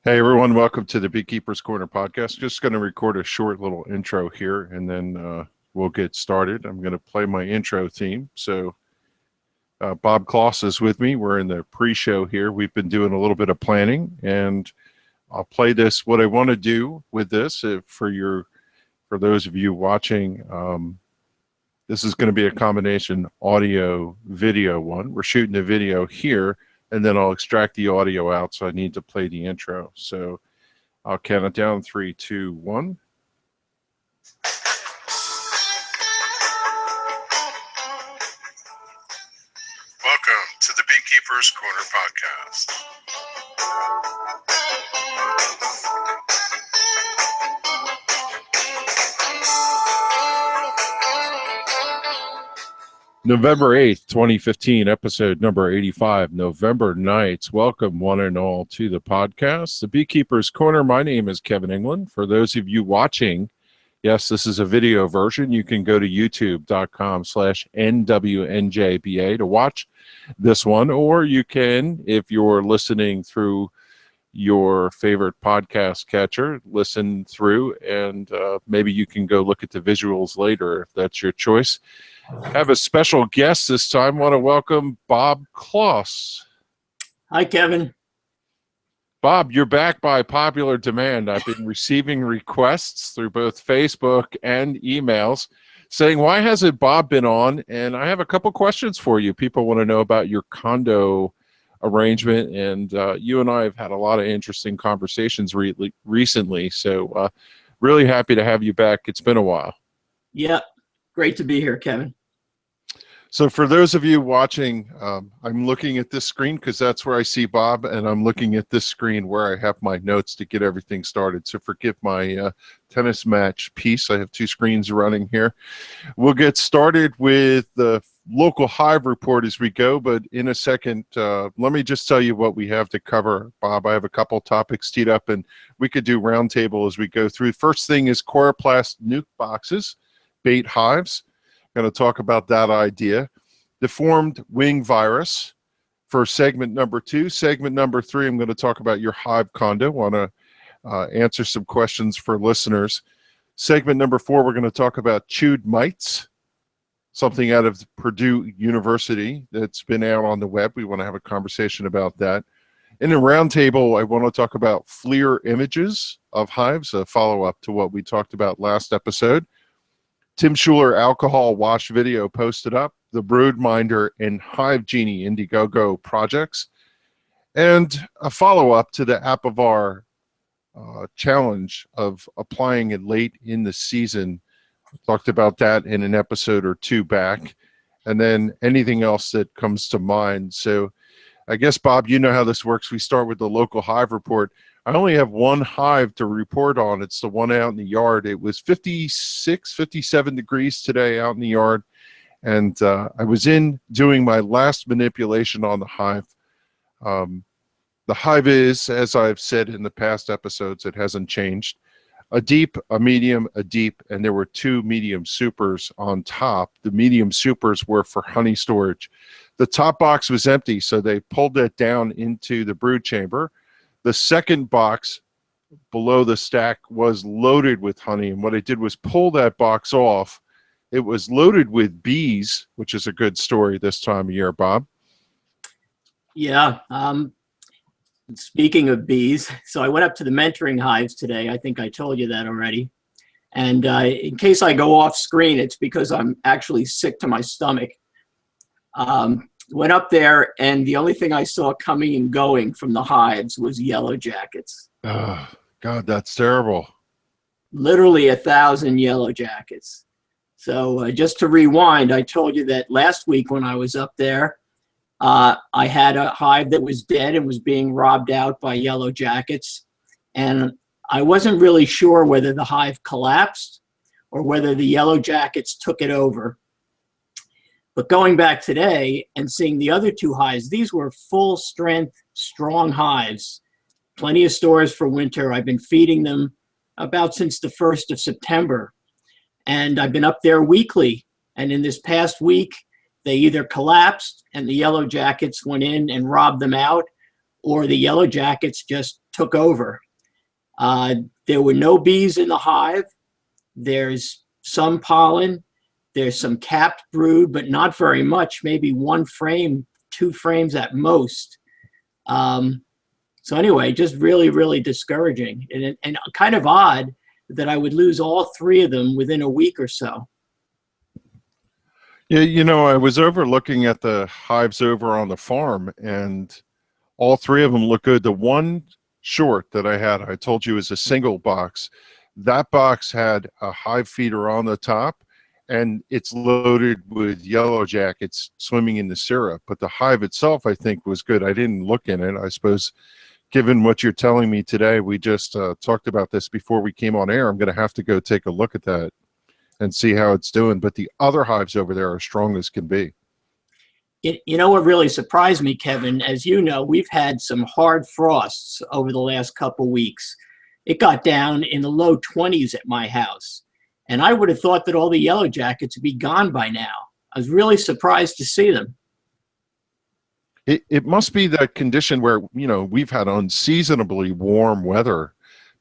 Hey everyone, welcome to the Beekeepers Corner podcast. Just going to record a short little intro here and then we'll get started. I'm going to play my intro theme. So Bob Kloss is with me. We're in the pre-show here. We've been doing a little bit of planning and I'll play this. What I want to do with this for those of you watching, this is going to be a combination audio video one. We're shooting the video here, and then I'll extract the audio out, so I need to play the intro. So I'll count it down, 3, 2, 1. Welcome to the Beekeepers Corner podcast. November 8th, 2015, episode number 85, November Nights. Welcome, one and all, to the podcast, The Beekeepers Corner. My name is Kevin England. For those of you watching, yes, this is a video version. You can go to youtube.com/NWNJBA to watch this one, or you can, if you're listening through your favorite podcast catcher, listen through, and maybe you can go look at the visuals later if that's your choice. I have a special guest this time. I want to welcome Bob Kloss. Hi, Kevin. Bob, you're back by popular demand. I've been receiving requests through both Facebook and emails saying, why hasn't Bob been on? And I have a couple questions for you. People want to know about your condo arrangement, and you and I have had a lot of interesting conversations recently. So really happy to have you back. It's been a while. Yeah, great to be here, Kevin. So for those of you watching, I'm looking at this screen because that's where I see Bob, and I'm looking at this screen where I have my notes to get everything started. So forgive my tennis match piece. I have two screens running here. We'll get started with the local hive report as we go, but in a second, let me just tell you what we have to cover, Bob. I have a couple topics teed up, and we could do roundtable as we go through. First thing is chloroplast nuke boxes, bait hives. Going to talk about that idea. Deformed wing virus for segment number 2. Segment number 3, I'm going to talk about your hive condo. Want to answer some questions for listeners. Segment number 4, we're going to talk about chewed mites, something out of Purdue University that's been out on the web. We want to have a conversation about that. In the roundtable, I want to talk about FLIR images of hives, a follow-up to what we talked about last episode. Tim Schuler alcohol wash video posted up, the Broodminder and Hive Genie Indiegogo projects, and a follow-up to the Apivar challenge of applying it late in the season. Talked about that in an episode or two back, and then anything else that comes to mind. So I guess, Bob, you know how this works. We start with the local hive report. I only have one hive to report on. It's the one out in the yard. It was 56, 57 degrees today out in the yard. And I was in doing my last manipulation on the hive. The hive is, as I've said in the past episodes, it hasn't changed. A deep, a medium, a deep, and there were 2 medium supers on top. The medium supers were for honey storage. The top box was empty, so they pulled it down into the brood chamber. The second box below the stack was loaded with honey, and what I did was pull that box off. It was loaded with bees, which is a good story this time of year, Bob. Yeah. Speaking of bees, so I went up to the mentoring hives today. I think I told you that already. And in case I go off screen, it's because I'm actually sick to my stomach. Went up there, and the only thing I saw coming and going from the hives was yellow jackets. Oh, God, that's terrible. Literally 1,000 yellow jackets. So just to rewind, I told you that last week when I was up there, I had a hive that was dead and was being robbed out by yellow jackets. And I wasn't really sure whether the hive collapsed or whether the yellow jackets took it over. But going back today and seeing the other 2 hives, these were full strength, strong hives. Plenty of stores for winter. I've been feeding them about since the 1st of September. And I've been up there weekly. And in this past week, they either collapsed and the yellow jackets went in and robbed them out, or the yellow jackets just took over. There were no bees in the hive. There's some pollen. There's some capped brood, but not very much, maybe one frame, 2 frames at most. So anyway, just really, really discouraging, and kind of odd that I would lose all 3 of them within a week or so. Yeah, I was overlooking at the hives over on the farm, and all 3 of them look good. The one short that I told you is a single box. That box had a hive feeder on the top, and it's loaded with yellow jackets swimming in the syrup. But the hive itself, I think, was good. I didn't look in it. I suppose, given what you're telling me today, we just talked about this before we came on air. I'm going to have to go take a look at that and see how it's doing. But the other hives over there are strong as can be. You know what really surprised me, Kevin? As you know, we've had some hard frosts over the last couple weeks. It got down in the low 20s at my house. And I would have thought that all the yellow jackets would be gone by now. I was really surprised to see them. It must be that condition where, we've had unseasonably warm weather.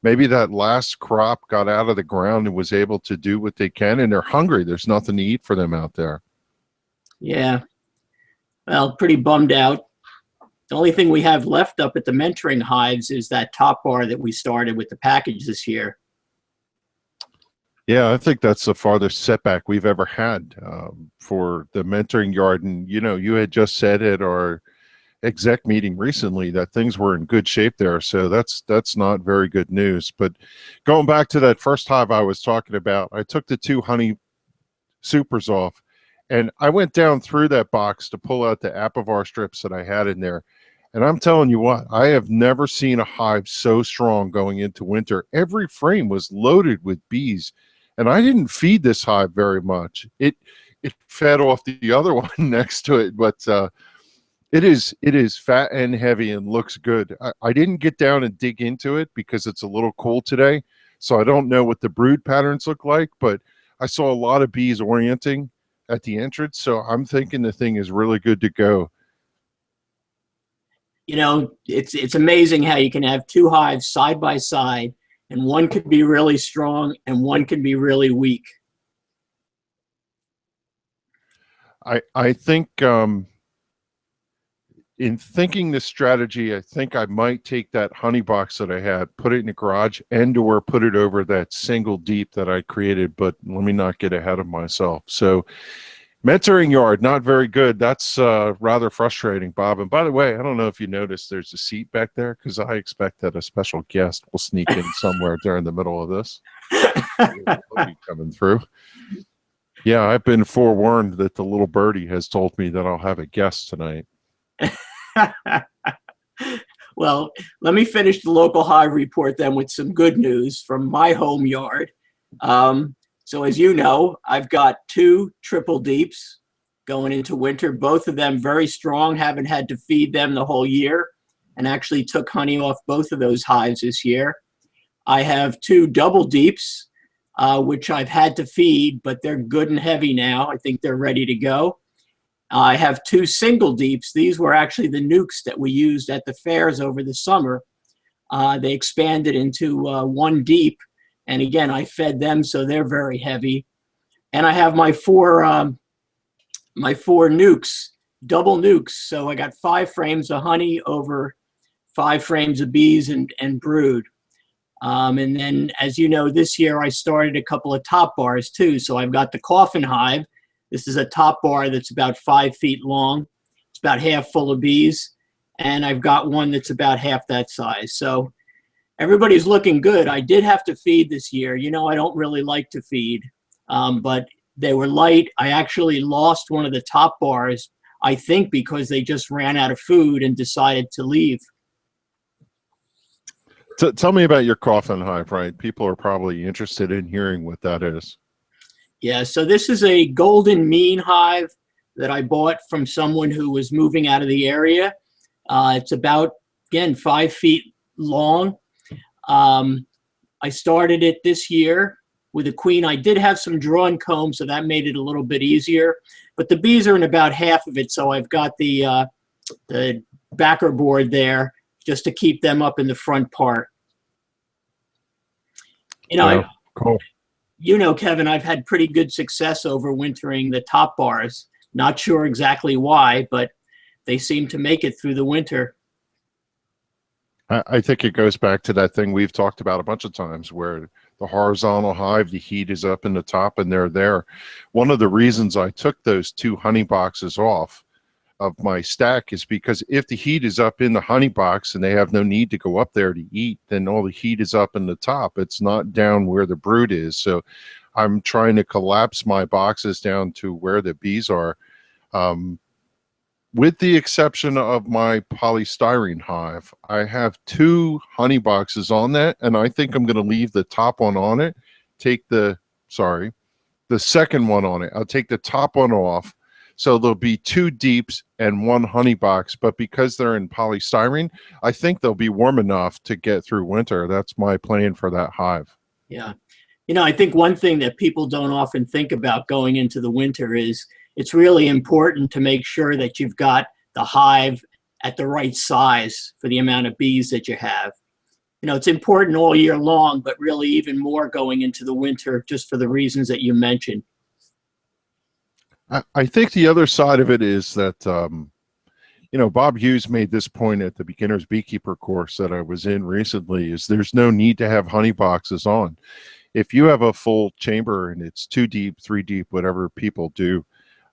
Maybe that last crop got out of the ground and was able to do what they can, and they're hungry. There's nothing to eat for them out there. Yeah. Well, pretty bummed out. The only thing we have left up at the mentoring hives is that top bar that we started with the package this year. Yeah, I think that's the farthest setback we've ever had for the mentoring yard. And, you had just said at our exec meeting recently that things were in good shape there. So that's not very good news. But going back to that first hive I was talking about, I took the 2 honey supers off, and I went down through that box to pull out the Apivar strips that I had in there. And I'm telling you what, I have never seen a hive so strong going into winter. Every frame was loaded with bees. And I didn't feed this hive very much. It fed off the other one next to it, but it is fat and heavy and looks good. I didn't get down and dig into it because it's a little cold today, so I don't know what the brood patterns look like, but I saw a lot of bees orienting at the entrance, so I'm thinking the thing is really good to go. It's amazing how you can have 2 hives side by side, and one could be really strong and one can be really weak. I think in thinking this strategy, I think I might take that honey box that I had, put it in the garage, and/or put it over that single deep that I created, but let me not get ahead of myself. So mentoring yard, not very good. That's rather frustrating, Bob. And by the way, I don't know if you noticed there's a seat back there, because I expect that a special guest will sneak in somewhere during the middle of this. He'll be coming through. Yeah, I've been forewarned that the little birdie has told me that I'll have a guest tonight. Well, let me finish the local hive report then with some good news from my home yard. So as you know, I've got 2 triple deeps going into winter, both of them very strong, haven't had to feed them the whole year, and actually took honey off both of those hives this year. I have 2 double deeps, which I've had to feed, but they're good and heavy now. I think they're ready to go. I have 2 single deeps. These were actually the nukes that we used at the fairs over the summer. They expanded into 1 deep. And again, I fed them, so they're very heavy. And I have my 4 nukes, double nukes. So I got 5 frames of honey over 5 frames of bees and brood. And then, as you know, this year I started a couple of top bars too. So I've got the coffin hive. This is a top bar that's about 5 feet long. It's about half full of bees. And I've got one that's about half that size. So everybody's looking good. I did have to feed this year. I don't really like to feed, but they were light. I actually lost one of the top bars, I think because they just ran out of food and decided to leave. Tell me about your coffin hive, right? People are probably interested in hearing what that is. Yeah, so this is a golden mean hive that I bought from someone who was moving out of the area. It's about, again, 5 feet long. I started it this year with a queen. I did have some drawn comb, so that made it a little bit easier. But the bees are in about half of it, so I've got the backer board there just to keep them up in the front part. You know, Yeah, cool. Kevin, I've had pretty good success overwintering the top bars. Not sure exactly why, but they seem to make it through the winter. I think it goes back to that thing we've talked about a bunch of times where the horizontal hive, the heat is up in the top and they're there. One of the reasons I took those 2 honey boxes off of my stack is because if the heat is up in the honey box and they have no need to go up there to eat, then all the heat is up in the top. It's not down where the brood is. So I'm trying to collapse my boxes down to where the bees are. With the exception of my polystyrene hive, I have 2 honey boxes on that, and I think I'm going to leave the top one on it, take the second one on it. I'll take the top one off. So there'll be 2 deeps and 1 honey box, but because they're in polystyrene, I think they'll be warm enough to get through winter. That's my plan for that hive. Yeah. I think one thing that people don't often think about going into the winter is it's really important to make sure that you've got the hive at the right size for the amount of bees that you have. It's important all year long, but really even more going into the winter just for the reasons that you mentioned. I think the other side of it is that, Bob Hughes made this point at the beginner's beekeeper course that I was in recently, is there's no need to have honey boxes on. If you have a full chamber and it's 2 deep, 3 deep, whatever people do,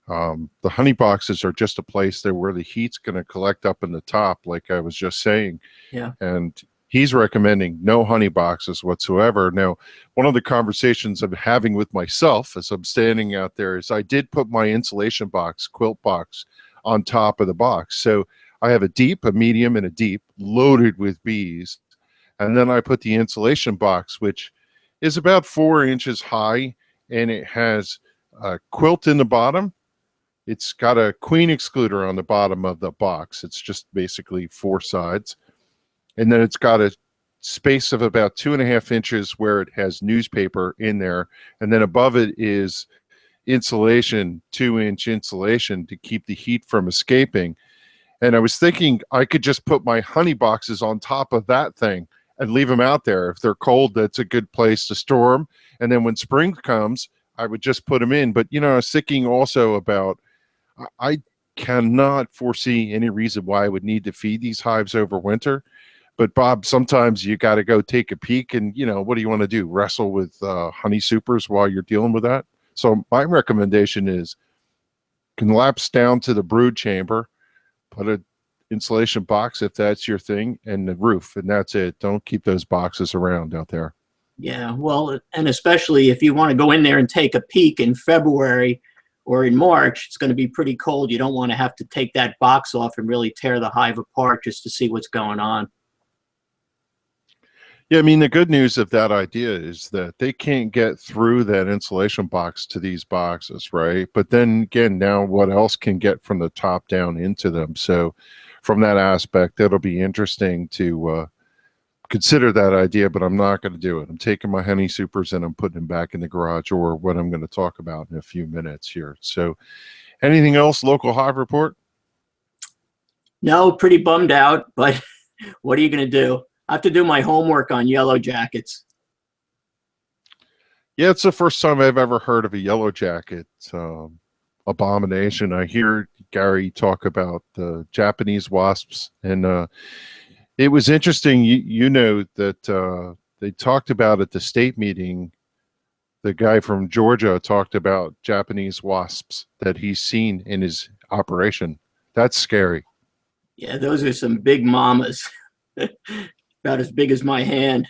the honey boxes are just a place there where the heat's going to collect up in the top, like I was just saying. Yeah. And he's recommending no honey boxes whatsoever. Now, one of the conversations I'm having with myself as I'm standing out there is I did put my insulation box, quilt box, on top of the box. So I have a deep, a medium, and a deep loaded with bees. And then I put the insulation box, which is about 4 inches high, and it has a quilt in the bottom. It's got a queen excluder on the bottom of the box. It's just basically 4 sides. And then it's got a space of about 2.5 inches where it has newspaper in there. And then above it is insulation, 2-inch insulation to keep the heat from escaping. And I was thinking I could just put my honey boxes on top of that thing and leave them out there. If they're cold, that's a good place to store them. And then when spring comes, I would just put them in. But, I was thinking also about, I cannot foresee any reason why I would need to feed these hives over winter. But Bob, sometimes you got to go take a peek and, what do you want to do? Wrestle with honey supers while you're dealing with that? So my recommendation is collapse down to the brood chamber, put an insulation box if that's your thing, and the roof, and that's it. Don't keep those boxes around out there. Yeah, well, and especially if you want to go in there and take a peek in February or in March, it's going to be pretty cold. You don't want to have to take that box off and really tear the hive apart just to see what's going on. Yeah, I mean, the good news of that idea is that they can't get through that insulation box to these boxes, right? But then again, now what else can get from the top down into them? So from that aspect, it'll be interesting to consider that idea, but I'm not going to do it. I'm taking my honey supers and I'm putting them back in the garage, or what I'm going to talk about in a few minutes here. So anything else, local hive report? No, pretty bummed out, but what are you going to do? I have to do my homework on yellow jackets. Yeah, it's the first time I've ever heard of a yellow jacket abomination. I hear Gary talk about the Japanese wasps, and it was interesting. You know that they talked about at the state meeting. The guy from Georgia talked about Japanese wasps that he's seen in his operation. That's scary. Yeah, those are some big mamas. About as big as my hand.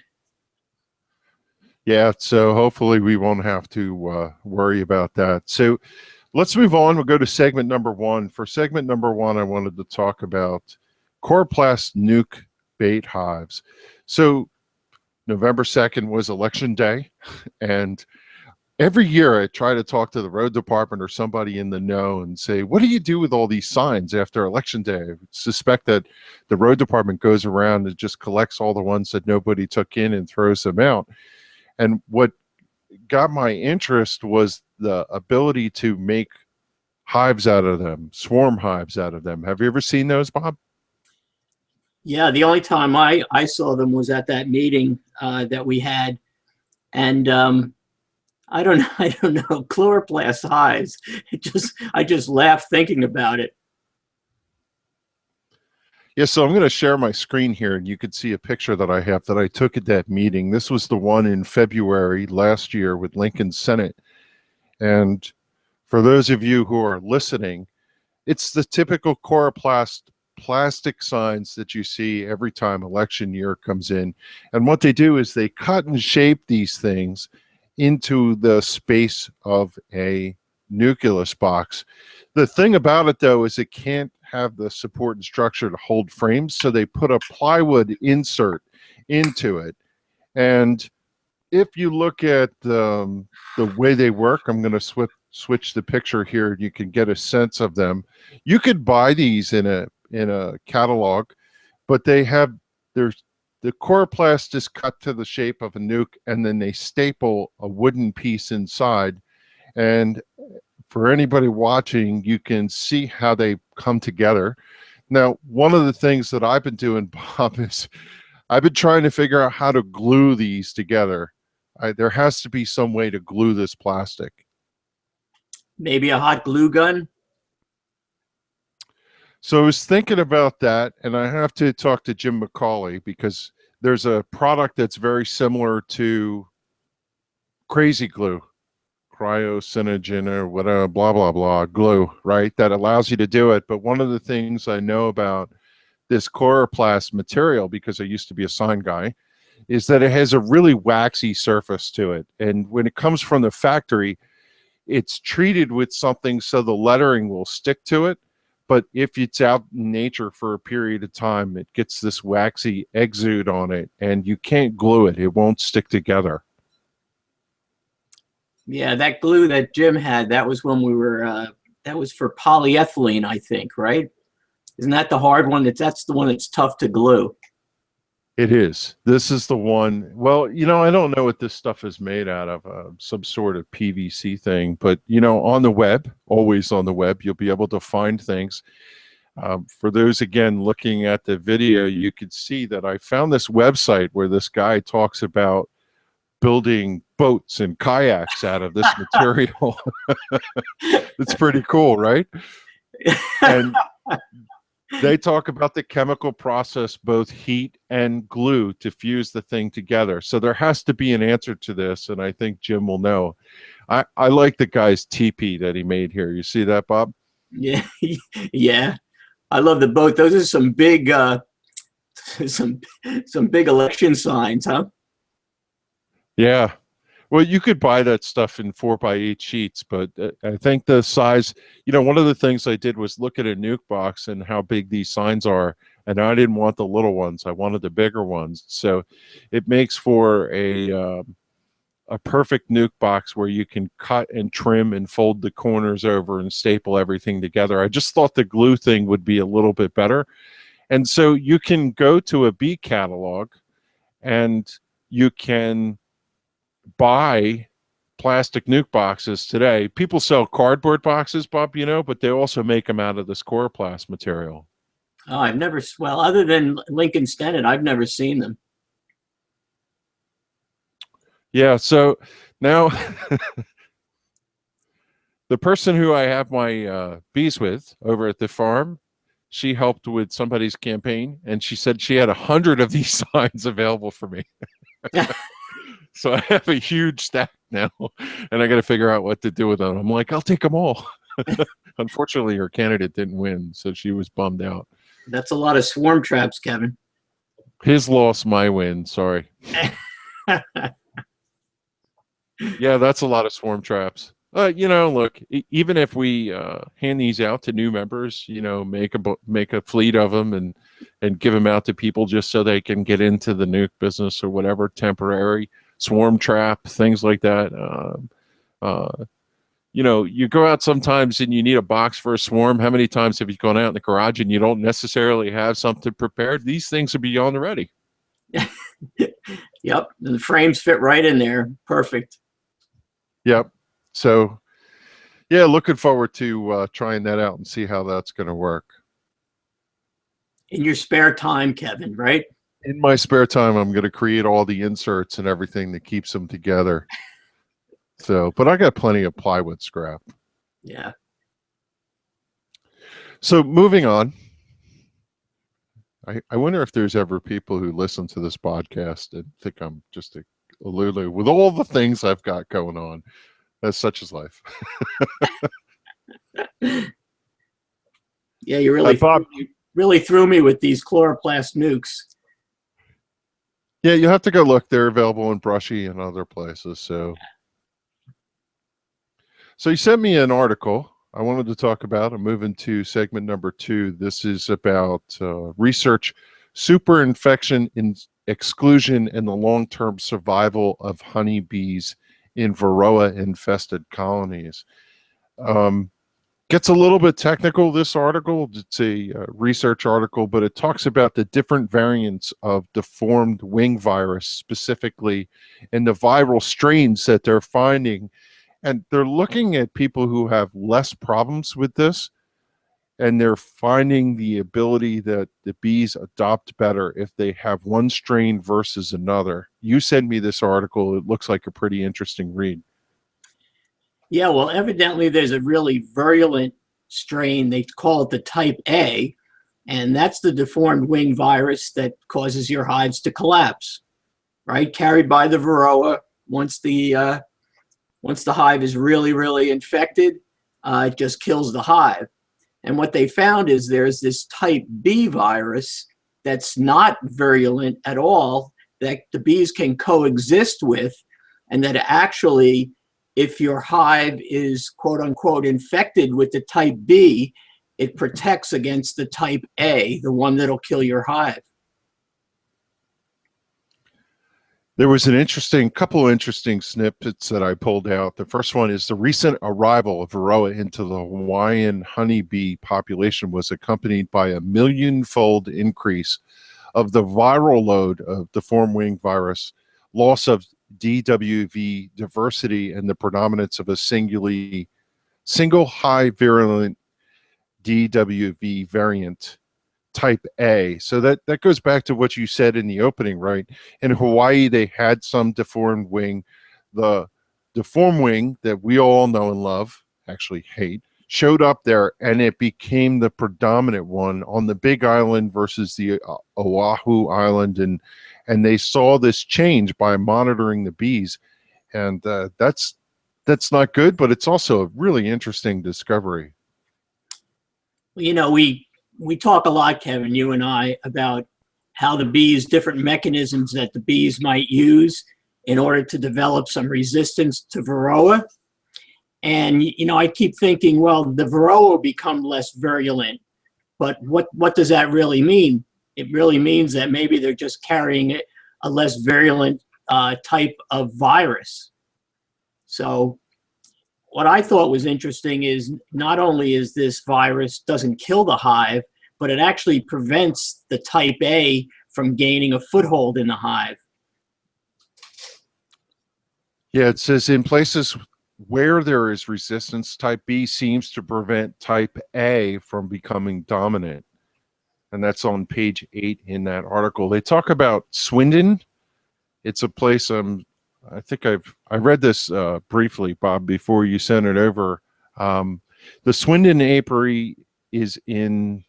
Yeah, so hopefully we won't have to worry about that. So let's move on. We'll go to segment number 1. For segment number 1, I wanted to talk about chloroplast nuke bait hives. So November 2nd was election day, and every year I try to talk to the road department or somebody in the know and say, what do you do with all these signs after election day? I suspect that the road department goes around and just collects all the ones that nobody took in and throws them out. And what got my interest was the ability to make hives out of them, swarm hives out of them. Have you ever seen those, Bob? Yeah, the only time I saw them was at that meeting that we had, and I don't I don't know, chloroplast hives. I just laughed thinking about it. Yeah, so I'm going to share my screen here, and you can see a picture that I have that I took at that meeting. This was the one in February last year with Lincoln Senate. And for those of you who are listening, it's the typical coroplast plastic signs that you see every time election year comes in. And what they do is they cut and shape these things into the space of a nucleus box. The thing about it, though, is it can't have the support and structure to hold frames, so they put a plywood insert into it. And if you look at the way they work, I'm going to switch the picture here, and you can get a sense of them. You could buy these in a catalog, but they have there's the coroplast is cut to the shape of a nuke, and then they staple a wooden piece inside. And for anybody watching, you can see how they come together. Now, one of the things that I've been doing, Bob, is I've been trying to figure out how to glue these together. There has to be some way to glue this plastic. Maybe a hot glue gun. So I was thinking about that, and I have to talk to Jim McCauley because there's a product that's very similar to Crazy Glue, cryosinogen or whatever, blah, blah, blah, glue, right? That allows you to do it. But one of the things I know about this chloroplast material, because I used to be a sign guy, is that it has a really waxy surface to it. And when it comes from the factory, it's treated with something so the lettering will stick to it. But if it's out in nature for a period of time, it gets this waxy exude on it, and you can't glue it. It won't stick together. Yeah, that glue that Jim had, that was when we were, that was for polyethylene, I think, right? Isn't that the hard one? That's the one that's tough to glue. It is. This is the one. Well, I don't know what this stuff is made out of, some sort of PVC thing, but, on the web, always on the web, you'll be able to find things. For those, again, looking at the video, you could see that I found this website where this guy talks about building boats and kayaks out of this material. It's pretty cool, right? And they talk about the chemical process, both heat and glue, to fuse the thing together. So there has to be an answer to this, and I think Jim will know. I like the guy's teepee that he made here. You see that, Bob? Yeah, yeah. I love the boat. Those are some big, some big election signs, huh? Yeah. Well, you could buy that stuff in 4x8 sheets, but I think the size, one of the things I did was look at a nuke box and how big these signs are, and I didn't want the little ones. I wanted the bigger ones. So it makes for a perfect nuke box where you can cut and trim and fold the corners over and staple everything together. I just thought the glue thing would be a little bit better. And so you can go to a Bee catalog and you can buy plastic nuke boxes today. People sell cardboard boxes, Bob, but they also make them out of this coroplast material. Oh, well, other than Lincoln Stenton, I've never seen them. Yeah, so now the person who I have my bees with over at the farm, she helped with somebody's campaign, and she said she had 100 of these signs available for me. So I have a huge stack now, and I got to figure out what to do with them. I'm like, I'll take them all. Unfortunately, her candidate didn't win, so she was bummed out. That's a lot of swarm traps, Kevin. His loss, my win. Sorry. Yeah, that's a lot of swarm traps. Look, even if we hand these out to new members, make a fleet of them and give them out to people just so they can get into the nuke business or whatever, temporary swarm trap, things like that. You go out sometimes and you need a box for a swarm. How many times have you gone out in the garage and you don't necessarily have something prepared? These things are beyond ready. Yep, the frames fit right in there. Perfect. Yep. So, yeah, looking forward to trying that out and see how that's going to work. In your spare time, Kevin, right? In my spare time, I'm going to create all the inserts and everything that keeps them together. So, but I got plenty of plywood scrap. Yeah. So moving on, I wonder if there's ever people who listen to this podcast and think I'm just a Lulu with all the things I've got going on. That's such as life. Yeah, you Bob, really threw me with these chloroplast nukes. yeah, you have to go look. They're available in Brushy and other places. So you sent me an article I wanted to talk about. I'm moving to segment number 2. This is about research, superinfection in exclusion, and the long-term survival of honeybees in Varroa-infested colonies. Gets a little bit technical, this article. It's a research article, but it talks about the different variants of deformed wing virus specifically and the viral strains that they're finding. And they're looking at people who have less problems with this, and they're finding the ability that the bees adopt better if they have one strain versus another. You sent me this article. It looks like a pretty interesting read. Yeah, well, evidently there's a really virulent strain. They call it the type A, and that's the deformed wing virus that causes your hives to collapse, right? Carried by the Varroa. Once the hive is really, really infected, it just kills the hive. And what they found is there's this type B virus that's not virulent at all, that the bees can coexist with, and that actually, if your hive is quote unquote infected with the type B, it protects against the type A, the one that'll kill your hive. There was a couple of interesting snippets that I pulled out. The first one is the recent arrival of Varroa into the Hawaiian honeybee population was accompanied by a million-fold increase of the viral load of deformed wing virus, loss of DWV diversity, and the predominance of a single high virulent DWV variant type A. So that goes back to what you said in the opening, right? In Hawaii, they had some deformed wing. The deformed wing that we all know and love, actually hate, showed up there, and it became the predominant one on the Big Island versus the Oahu Island, and they saw this change by monitoring the bees, and that's not good, but it's also a really interesting discovery. You know, we talk a lot, Kevin, you and I, about how the bees, different mechanisms that the bees might use in order to develop some resistance to Varroa. And, you know, I keep thinking, well, the Varroa will become less virulent. But what does that really mean? It really means that maybe they're just carrying a less virulent type of virus. So what I thought was interesting is not only is this virus doesn't kill the hive, but it actually prevents the type A from gaining a foothold in the hive. Yeah, it says in places where there is resistance, type B seems to prevent type A from becoming dominant. And that's on page 8 in that article. They talk about Swindon. It's a place I think I read this briefly, Bob, before you sent it over. The Swindon apiary is in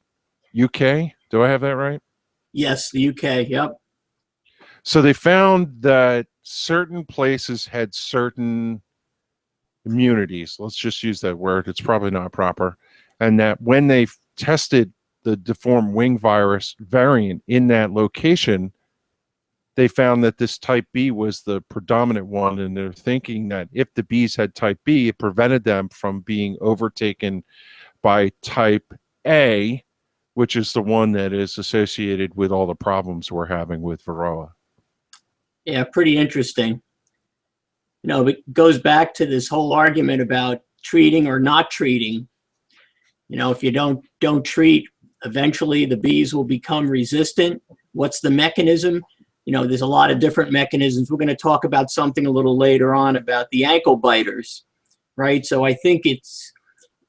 UK. Do I have that right? Yes, the UK, yep. So they found that certain places had certain immunities. Let's just use that word. It's probably not proper. And that when they tested the deformed wing virus variant in that location, they found that this type B was the predominant one, and they're thinking that if the bees had type B, it prevented them from being overtaken by type A, which is the one that is associated with all the problems we're having with Varroa. Yeah, pretty interesting. You know, it goes back to this whole argument about treating or not treating. You know, if you don't treat, eventually the bees will become resistant. What's the mechanism? You know, there's a lot of different mechanisms. We're going to talk about something a little later on about the ankle biters, right? So I think it's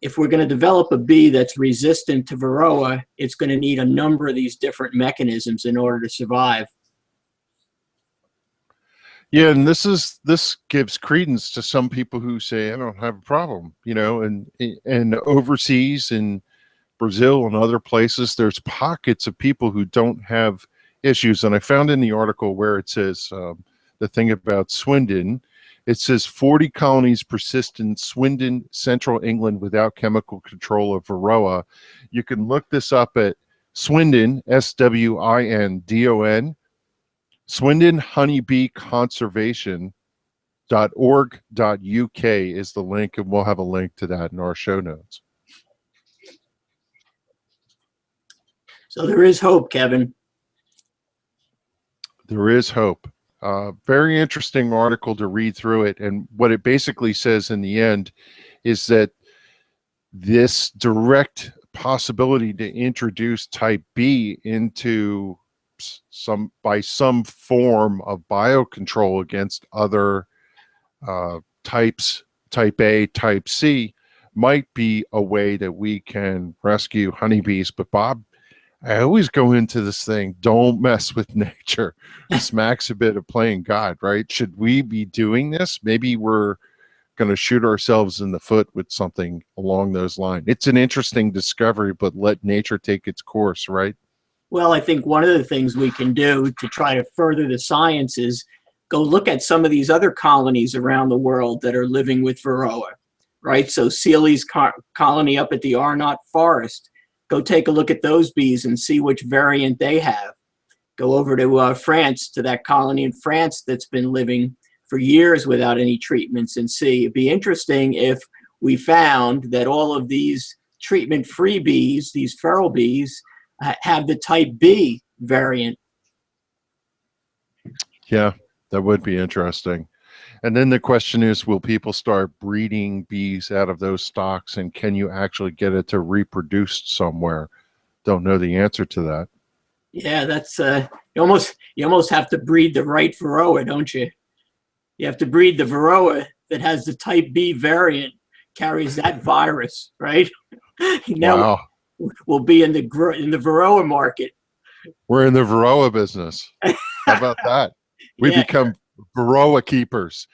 if we're going to develop a bee that's resistant to Varroa, it's going to need a number of these different mechanisms in order to survive. Yeah, and this gives credence to some people who say I don't have a problem, you know, and overseas in Brazil and other places, there's pockets of people who don't have issues. And I found in the article where it says the thing about Swindon, it says 40 colonies persist in Swindon, Central England without chemical control of Varroa. You can look this up at Swindon, SWINDON, Swindon Honeybee Conservation.org.uk is the link, and we'll have a link to that in our show notes. So there is hope, Kevin. There is hope. Very interesting article to read through it. And what it basically says in the end is that this direct possibility to introduce type B into some form of biocontrol against other types, type A, type C, might be a way that we can rescue honeybees. But Bob, I always go into this thing, don't mess with nature. Smacks a bit of playing God, right? Should we be doing this? Maybe we're going to shoot ourselves in the foot with something along those lines. It's an interesting discovery, but let nature take its course, right? Well, I think one of the things we can do to try to further the science is go look at some of these other colonies around the world that are living with Varroa, right? So Seeley's colony up at the Arnott Forest, go take a look at those bees and see which variant they have. Go over to France, to that colony in France that's been living for years without any treatments, and see. It'd be interesting if we found that all of these treatment-free bees, these feral bees, have the type B variant. Yeah, that would be interesting. And then the question is, will people start breeding bees out of those stocks, and can you actually get it to reproduce somewhere? Don't know the answer to that. Yeah, that's you almost have to breed the right Varroa, don't you? You have to breed the Varroa that has the type B variant, carries that virus, right? Now Wow. we'll be in the Varroa market. We're in the Varroa business. How about that? We become Varroa keepers.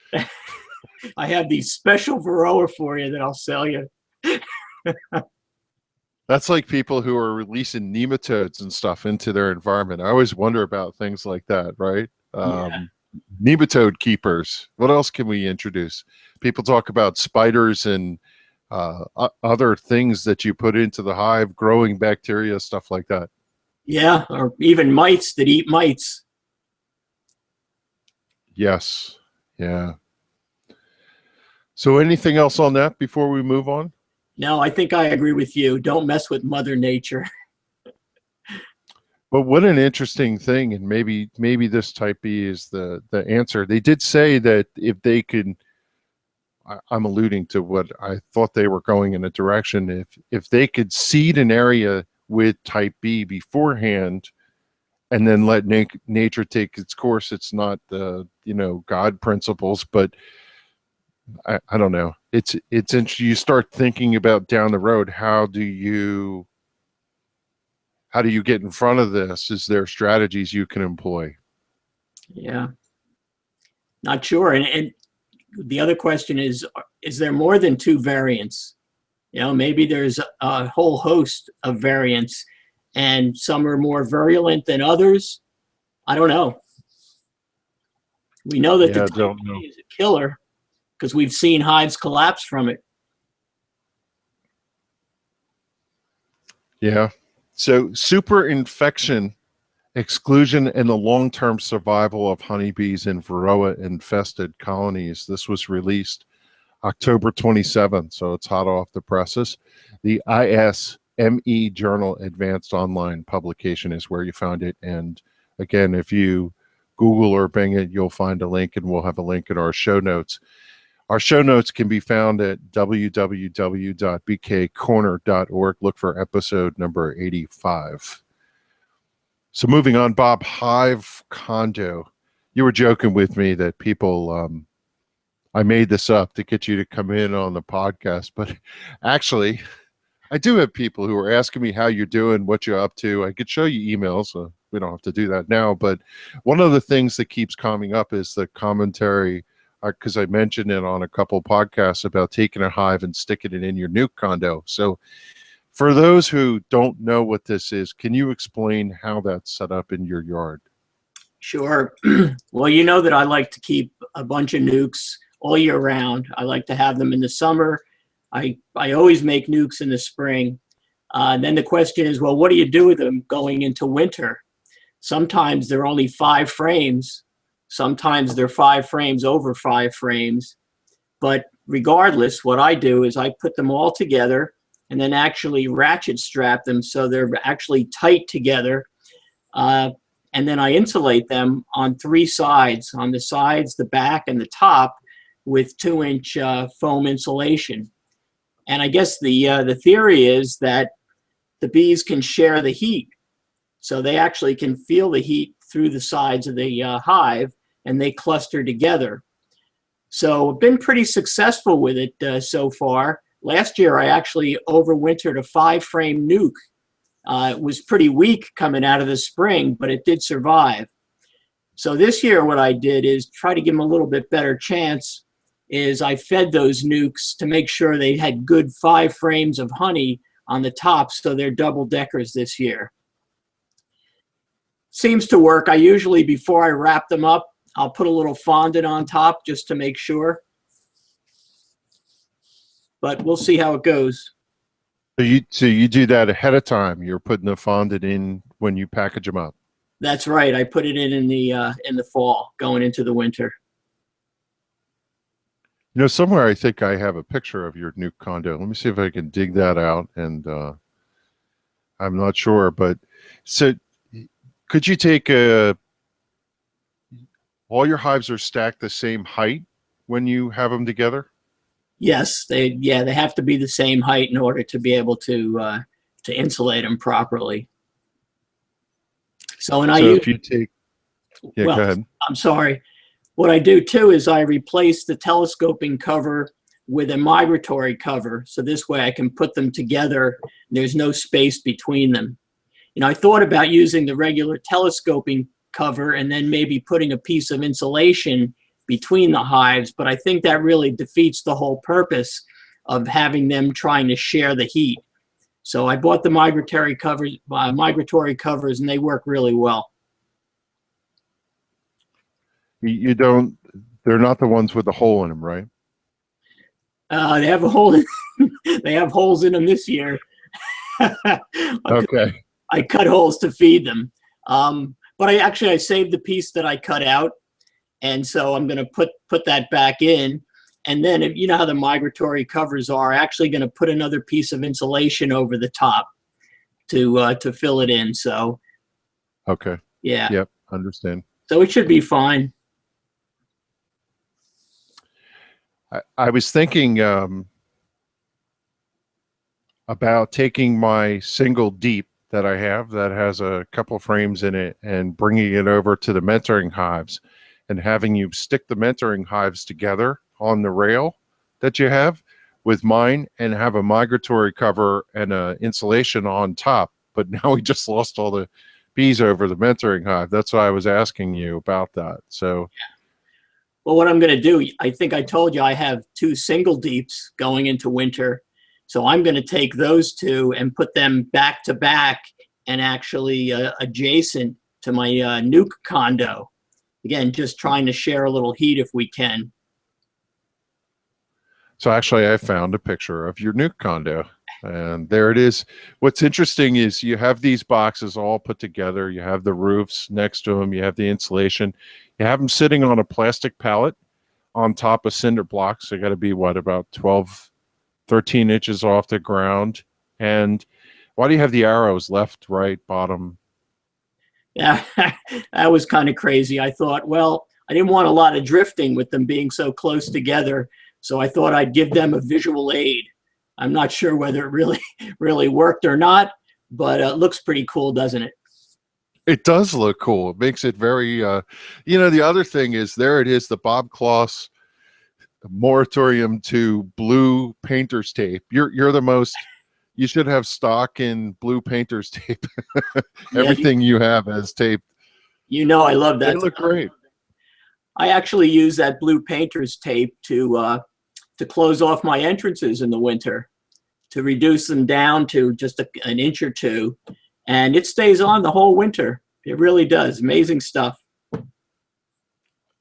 I have these special Varroa for you that I'll sell you. That's like people who are releasing nematodes and stuff into their environment. I always wonder about things like that, right? Nematode keepers. What else can we introduce? People talk about spiders and other things that you put into the hive, growing bacteria, stuff like that. Yeah, or even mites that eat mites. Yes. Yeah. So anything else on that before we move on? No, I think I agree with you. Don't mess with Mother Nature. But what an interesting thing, and maybe this type B is the answer. They did say that if they could, I'm alluding to what I thought they were going in a direction. If they could seed an area with type B beforehand, and then let nature take its course, it's not the God principles, but I don't know. It's interesting. You start thinking about down the road. How do you get in front of this? Is there strategies you can employ? Yeah, not sure. And the other question is there more than two variants? Maybe there's a whole host of variants, and some are more virulent than others. I don't know. We know that the type B is a killer because we've seen hives collapse from it. Yeah. So super infection, exclusion, and the long-term survival of honeybees in Varroa-infested colonies. This was released October 27th, so it's hot off the presses. The ISME Journal Advanced Online Publication is where you found it. And again, if you Google or Bing it, you'll find a link, and we'll have a link in our show notes. Our show notes can be found at www.bkcorner.org. Look for episode number 85. So moving on, Bob, hive condo. You were joking with me that people I made this up to get you to come in on the podcast, but actually, I do have people who are asking me how you're doing, what you're up to. I could show you emails. We don't have to do that now, but one of the things that keeps coming up is the commentary, because I mentioned it on a couple podcasts about taking a hive and sticking it in your nuke condo. So for those who don't know what this is, can you explain how that's set up in your yard? Sure. Well, you know that I like to keep a bunch of nukes all year round. I like to have them in the summer. I always make nukes in the spring. Then the question is, well, what do you do with them going into winter? Sometimes they're only 5 frames. Sometimes they're 5 frames over 5 frames. But regardless, what I do is I put them all together and then actually ratchet strap them so they're actually tight together. And then I insulate them on 3 sides, on the sides, the back, and the top, with 2-inch foam insulation. And I guess the theory is that the bees can share the heat. So they actually can feel the heat through the sides of the hive, and they cluster together. So I've been pretty successful with it so far. Last year, I actually overwintered a 5-frame nuke. It was pretty weak coming out of the spring, but it did survive. So this year, what I did is try to give them a little bit better chance. Is I fed those nukes to make sure they had good 5 frames of honey on the top, so they're double deckers this year. Seems to work. I usually, before I wrap them up, I'll put a little fondant on top just to make sure. But we'll see how it goes. So you do that ahead of time. You're putting the fondant in when you package them up. That's right. I put it in the fall, going into the winter. You know, somewhere I think I have a picture of your nuke condo. Let me see if I can dig that out. And I'm not sure, but so could you take all your hives are stacked the same height when you have them together? Yes, they have to be the same height in order to be able to insulate them properly. So if you take, yeah, well, go ahead. I'm sorry. What I do too is I replace the telescoping cover with a migratory cover. So this way I can put them together. There's no space between them. You know, I thought about using the regular telescoping cover and then maybe putting a piece of insulation between the hives, but I think that really defeats the whole purpose of having them trying to share the heat. So I bought the migratory covers, and they work really well. You don't, they're not the ones with the hole in them, right? They have a hole in, they have holes in them this year. Okay. I cut holes to feed them. But I saved the piece that I cut out. And so I'm going to put that back in. And then, if you know how the migratory covers are, actually going to put another piece of insulation over the top to fill it in. So, okay. Yeah. Yep. Understand. So it should be fine. I was thinking about taking my single deep that I have that has a couple frames in it and bringing it over to the mentoring hives and having you stick the mentoring hives together on the rail that you have with mine and have a migratory cover and a insulation on top. But now we just lost all the bees over the mentoring hive. That's why I was asking you about that. So, well, what I'm going to do, I think I told you I have 2 single deeps going into winter. So I'm going to take those 2 and put them back to back and actually adjacent to my nuke condo. Again, just trying to share a little heat if we can. So actually, I found a picture of your nuke condo, and there it is. What's interesting is you have these boxes all put together. You have the roofs next to them. You have the insulation. You have them sitting on a plastic pallet on top of cinder blocks. They got to be, what, about 12, 13 inches off the ground. And why do you have the arrows left, right, bottom? Yeah, that was kind of crazy. I thought, well, I didn't want a lot of drifting with them being so close together. So I thought I'd give them a visual aid. I'm not sure whether it really worked or not, but it looks pretty cool, doesn't it? It does look cool. It makes it very, you know, the other thing is there it is, the Bob Kloss moratorium to blue painter's tape. You're the most. You should have stock in blue painter's tape. Yeah, Everything you have as tape. I love They that look stuff. great. I actually use that blue painter's tape to close off my entrances in the winter, to reduce them down to just an inch or two, and it stays on the whole winter. It really does. Amazing stuff.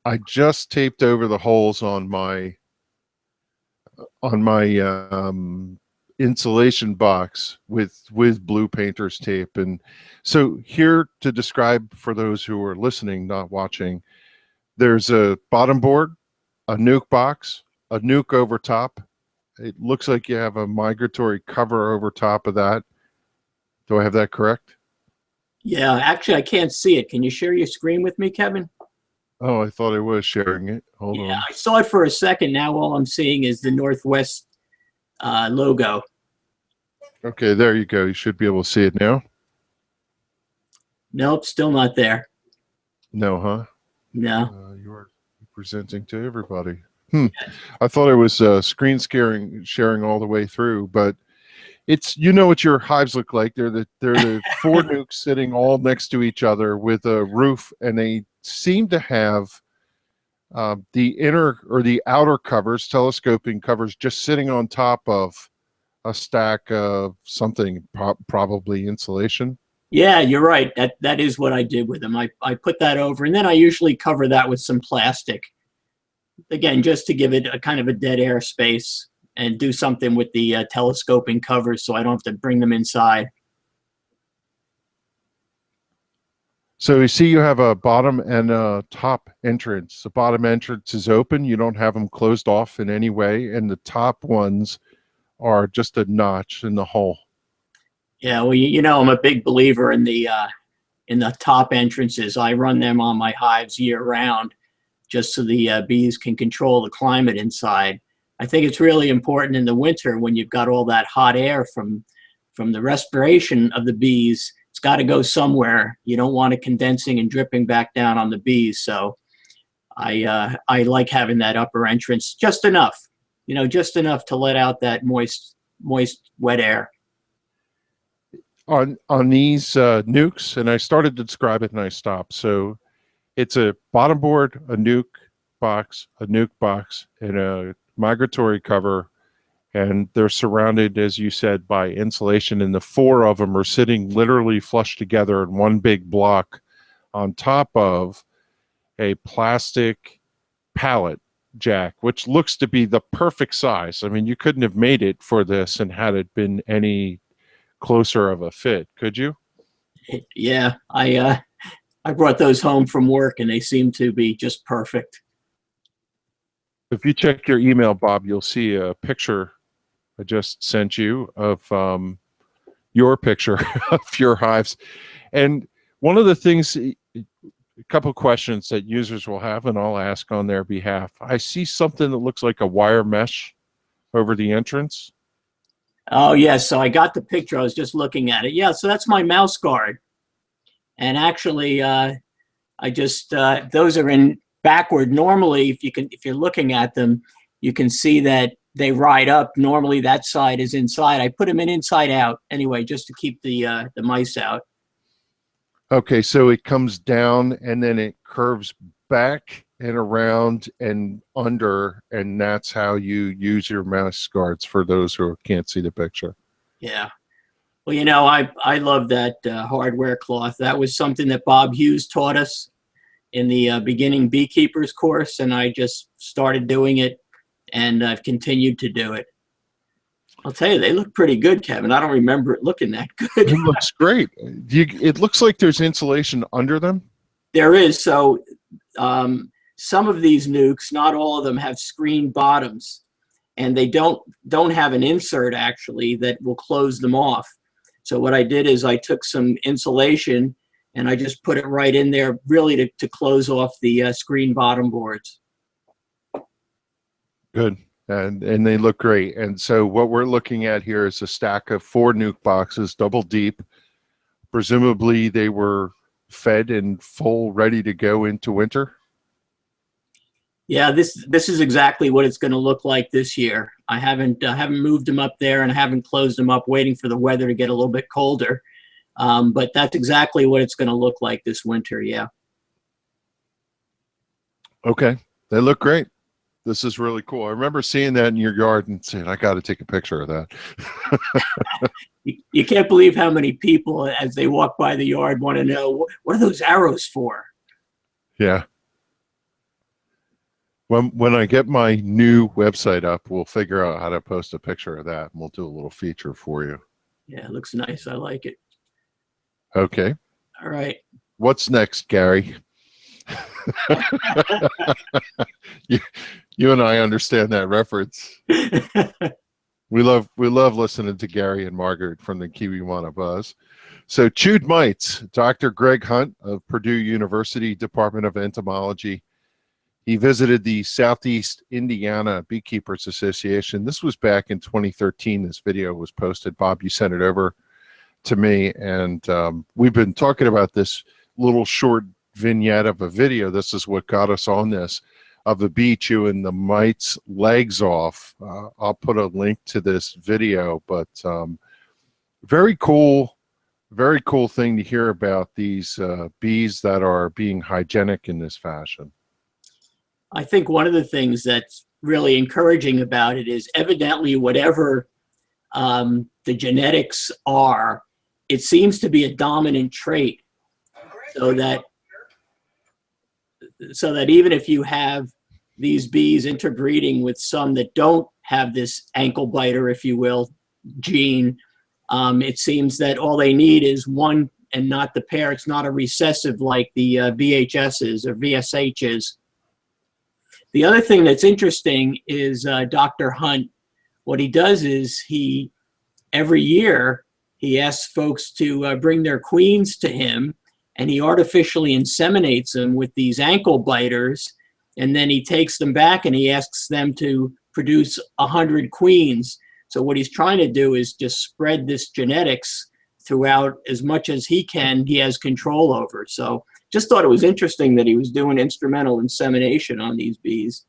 I just taped over the holes on my insulation box with blue painter's tape. And so here to describe for those who are listening, not watching, there's a bottom board, a nuke box, a nuke over top. It looks like you have a migratory cover over top of that. Do I have that correct? Yeah, actually, I can't see it. Can you share your screen with me, Kevin? Oh, I thought I was sharing it. Hold Yeah, on. I saw it for a second. Now all I'm seeing is the Northwest logo. Okay, there you go. You should be able to see it now. Nope, still not there. No, huh? No. You are presenting to everybody. I thought it was screen sharing all the way through, but it's what your hives look like. They're the four nukes sitting all next to each other with a roof, and they seem to have the inner or the outer covers, telescoping covers, just sitting on top of a stack of something, probably insulation. Yeah, you're right. That is what I did with them. I put that over, and then I usually cover that with some plastic. Again, just to give it a kind of a dead air space and do something with the telescoping covers so I don't have to bring them inside. So you see you have a bottom and a top entrance. The bottom entrance is open. You don't have them closed off in any way. And the top ones are just a notch in the hole. Yeah, well, I'm a big believer in the top entrances. I run them on my hives year round just so the bees can control the climate inside. I think it's really important in the winter when you've got all that hot air from the respiration of the bees. It's got to go somewhere. You don't want it condensing and dripping back down on the bees. So I like having that upper entrance just enough, just enough to let out that moist, wet air. On these nukes, and I started to describe it and I stopped. So it's a bottom board, a nuke box, and a migratory cover. And they're surrounded, as you said, by insulation. And the four of them are sitting literally flush together in one big block on top of a plastic pallet jack, which looks to be the perfect size. I mean, you couldn't have made it for this and had it been any closer of a fit, could you? Yeah, I brought those home from work and they seem to be just perfect. If you check your email, Bob, you'll see a picture I just sent you of your picture of your hives. And one of the things, a couple questions that users will have, and I'll ask on their behalf. I see something that looks like a wire mesh over the entrance. Oh, yes. So I got the picture. I was just looking at it. Yeah, so that's my mouse guard. And actually, I just those are in backward. Normally, if you're looking at them, you can see that they ride up. Normally, that side is inside. I put them in inside out anyway, just to keep the mice out. Okay, so it comes down and then it curves back and around and under, and that's how you use your mouse guards for those who can't see the picture. Yeah. Well, I love that hardware cloth. That was something that Bob Hughes taught us in the beginning Beekeepers course, and I just started doing it, and I've continued to do it. I'll tell you, they look pretty good, Kevin. I don't remember it looking that good. It looks great. It looks like there's insulation under them. There is. So some of these nukes, not all of them, have screen bottoms, and they don't have an insert actually that will close them off. So what I did is I took some insulation and I just put it right in there, really to close off the screen bottom boards. Good. And they look great. And so what we're looking at here is a stack of 4 nuke boxes, double deep. Presumably they were fed and full, ready to go into winter. Yeah, this is exactly what it's going to look like this year. I haven't moved them up there and I haven't closed them up, waiting for the weather to get a little bit colder. But that's exactly what it's going to look like this winter. Yeah. Okay, they look great. This is really cool. I remember seeing that in your yard and saying, I got to take a picture of that. You can't believe how many people, as they walk by the yard, want to know, what are those arrows for? Yeah. When I get my new website up, we'll figure out how to post a picture of that, and we'll do a little feature for you. Yeah, it looks nice. I like it. Okay. All right. What's next, Gary? you and I understand that reference. We love listening to Gary and Margaret from the Kiwiwana Buzz. So, chewed mites. Dr. Greg Hunt of Purdue University Department of Entomology. He visited the Southeast Indiana Beekeepers Association. This was back in 2013. This video was posted. Bob, you sent it over to me, and we've been talking about this little short vignette of a video. This is what got us on this, of the bee chewing the mite's legs off. I'll put a link to this video, but very cool thing to hear about these bees that are being hygienic in this fashion. I think one of the things that's really encouraging about it is, evidently, whatever the genetics are, it seems to be a dominant trait, so that even if you have these bees interbreeding with some that don't have this ankle biter, if you will, gene, it seems that all they need is one and not the pair. It's not a recessive like the VHSs or VSHs. The other thing that's interesting is Dr. Hunt. What he does is every year he asks folks to bring their queens to him, and he artificially inseminates them with these ankle biters, and then he takes them back and he asks them to produce 100 queens. So what he's trying to do is just spread this genetics throughout as much as he has control over. So just thought it was interesting that he was doing instrumental insemination on these bees.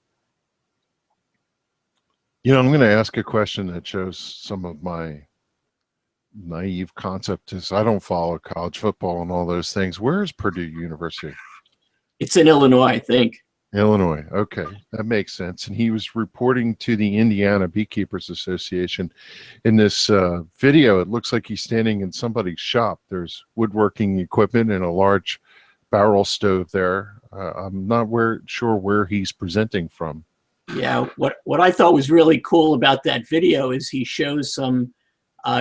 You know, I'm going to ask a question that shows some of my naive concept is I don't follow college football and all those things. Where is Purdue University? It's in Illinois, I think. Illinois. Okay, that makes sense. And he was reporting to the Indiana Beekeepers Association. In this video, it looks like he's standing in somebody's shop. There's woodworking equipment and a large barrel stove there. I'm not sure where he's presenting from. Yeah, what I thought was really cool about that video is he shows some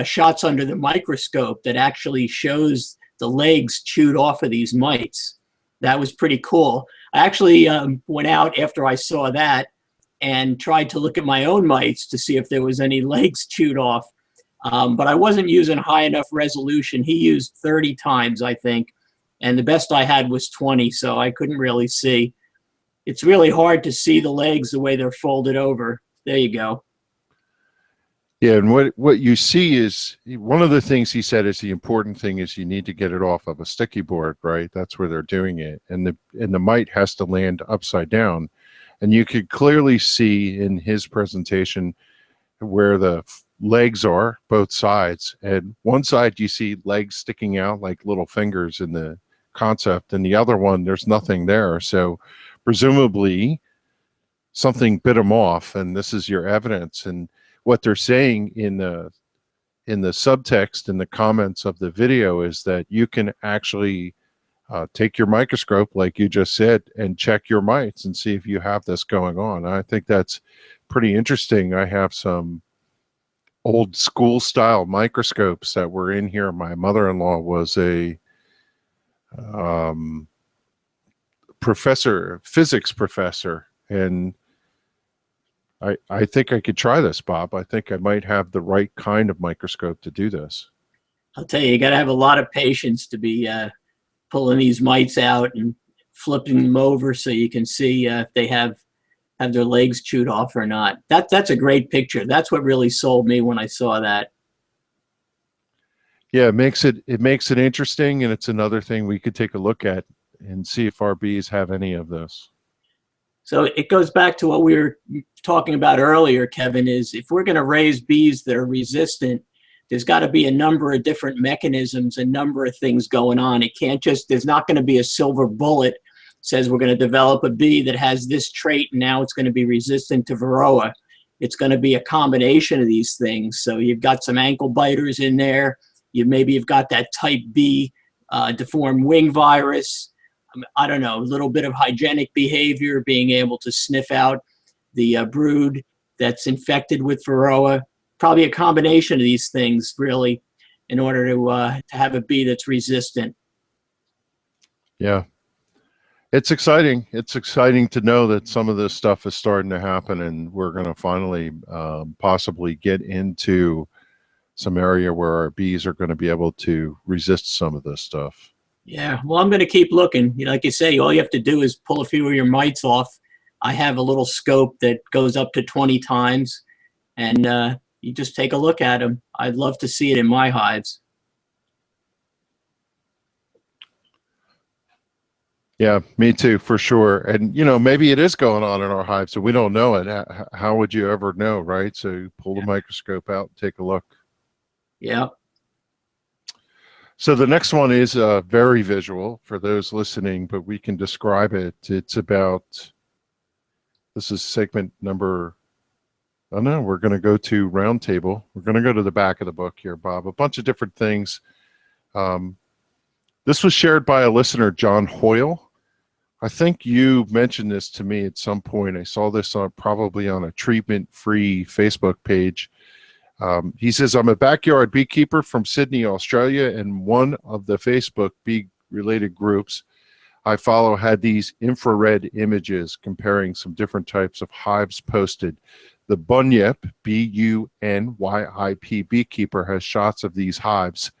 shots under the microscope that actually shows the legs chewed off of these mites. That was pretty cool. I actually went out after I saw that and tried to look at my own mites to see if there was any legs chewed off. But I wasn't using high enough resolution. He used 30 times, I think, and the best I had was 20, so I couldn't really see. It's really hard to see the legs the way they're folded over. There you go. Yeah, and what you see is, one of the things he said is the important thing is you need to get it off of a sticky board, right? That's where they're doing it. And the mite has to land upside down. And you could clearly see in his presentation where the legs are, both sides. And one side you see legs sticking out like little fingers in the concept, and the other one there's nothing there. So presumably something bit them off, and this is your evidence. And what they're saying in the subtext in the comments of the video is that you can actually take your microscope, like you just said, and check your mites and see if you have this going on. I think that's pretty interesting. I have some old school style microscopes that were in here. My mother-in-law was a physics professor, and I think I could try this, Bob. I think I might have the right kind of microscope to do this. I'll tell you got to have a lot of patience to be pulling these mites out and flipping them over so you can see if they have their legs chewed off or not. That's a great picture. That's what really sold me when I saw that. Yeah, it makes it interesting, and it's another thing we could take a look at and see if our bees have any of this. So it goes back to what we were talking about earlier, Kevin, is if we're going to raise bees that are resistant, there's got to be a number of different mechanisms, a number of things going on. It can't just, there's not going to be a silver bullet says we're going to develop a bee that has this trait and now it's going to be resistant to Varroa. It's going to be a combination of these things. So you've got some ankle biters in there. You've got that type B deformed wing virus. I don't know, a little bit of hygienic behavior, being able to sniff out the brood that's infected with Varroa. Probably a combination of these things, really, in order to have a bee that's resistant. Yeah. It's exciting. It's exciting to know that some of this stuff is starting to happen, and we're going to finally possibly get into some area where our bees are going to be able to resist some of this stuff. Yeah, well, I'm going to keep looking. Like you say, all you have to do is pull a few of your mites off. I have a little scope that goes up to 20 times, and you just take a look at them. I'd love to see it in my hives. Yeah, me too, for sure. And, maybe it is going on in our hives, so we don't know it. How would you ever know, right? So you pull the microscope out, take a look. Yeah. So the next one is very visual for those listening, but we can describe it. It's about, this is segment number, oh no, we're going to go to roundtable. We're going to go to the back of the book here, Bob. A bunch of different things. This was shared by a listener, John Hoyle. I think you mentioned this to me at some point. I saw this probably on a treatment-free Facebook page. He says, I'm a backyard beekeeper from Sydney, Australia, and one of the Facebook bee-related groups I follow had these infrared images comparing some different types of hives posted. The Bunyip, B-U-N-Y-I-P Beekeeper, has shots of these hives.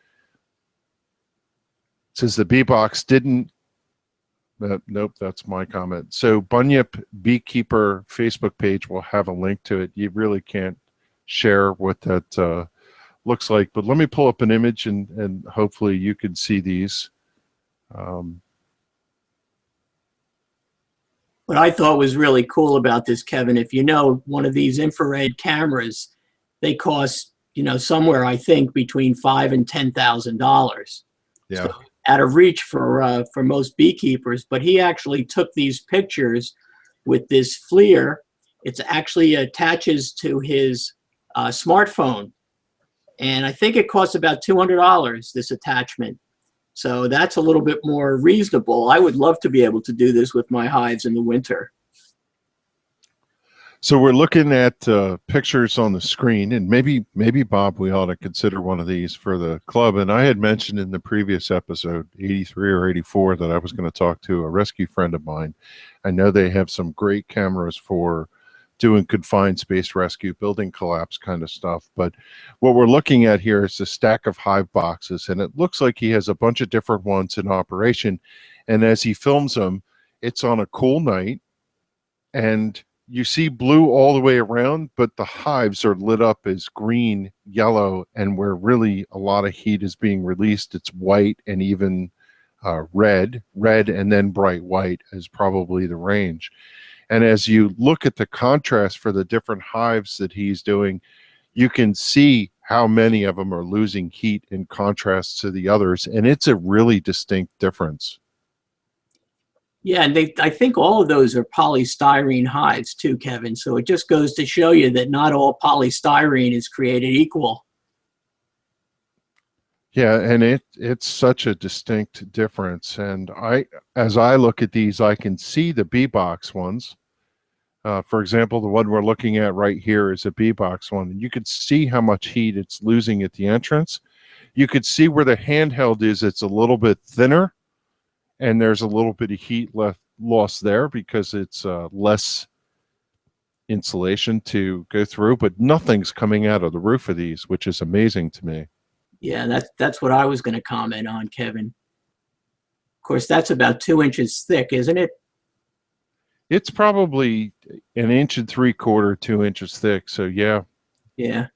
It says the bee box didn't. Nope, that's my comment. So Bunyip Beekeeper Facebook page will have a link to it. You really can't share what that looks like, but let me pull up an image and hopefully you can see these. What I thought was really cool about this, Kevin, if you know, one of these infrared cameras, they cost, somewhere, I think, between $5,000 and $10,000. Yeah. So out of reach for most beekeepers, but he actually took these pictures with this FLIR. It actually attaches to his smartphone, and I think it costs about $200, this attachment. So that's a little bit more reasonable. I would love to be able to do this with my hives in the winter. So we're looking at pictures on the screen, and maybe Bob, we ought to consider one of these for the club. And I had mentioned in the previous episode, 83 or 84, that I was going to talk to a rescue friend of mine. I know they have some great cameras for doing confined space rescue, building collapse kind of stuff. But what we're looking at here is a stack of hive boxes, and it looks like he has a bunch of different ones in operation. And as he films them, it's on a cool night, and you see blue all the way around, but the hives are lit up as green, yellow, and where really a lot of heat is being released, it's white and even red, and then bright white is probably the range. And as you look at the contrast for the different hives that he's doing, you can see how many of them are losing heat in contrast to the others, and it's a really distinct difference. Yeah, and I think all of those are polystyrene hives too, Kevin. So it just goes to show you that not all polystyrene is created equal. Yeah, and it's such a distinct difference. And as I look at these, I can see the bee box ones. For example, the one we're looking at right here is a bee box one. And you could see how much heat it's losing at the entrance. You could see where the handheld is, it's a little bit thinner. And there's a little bit of heat lost there because it's less insulation to go through, but nothing's coming out of the roof of these, which is amazing to me. Yeah, that's what I was going to comment on, Kevin. Of course, that's about 2 inches thick, isn't it? It's probably 1 3/4 inches, 2 inches thick. So yeah. Yeah.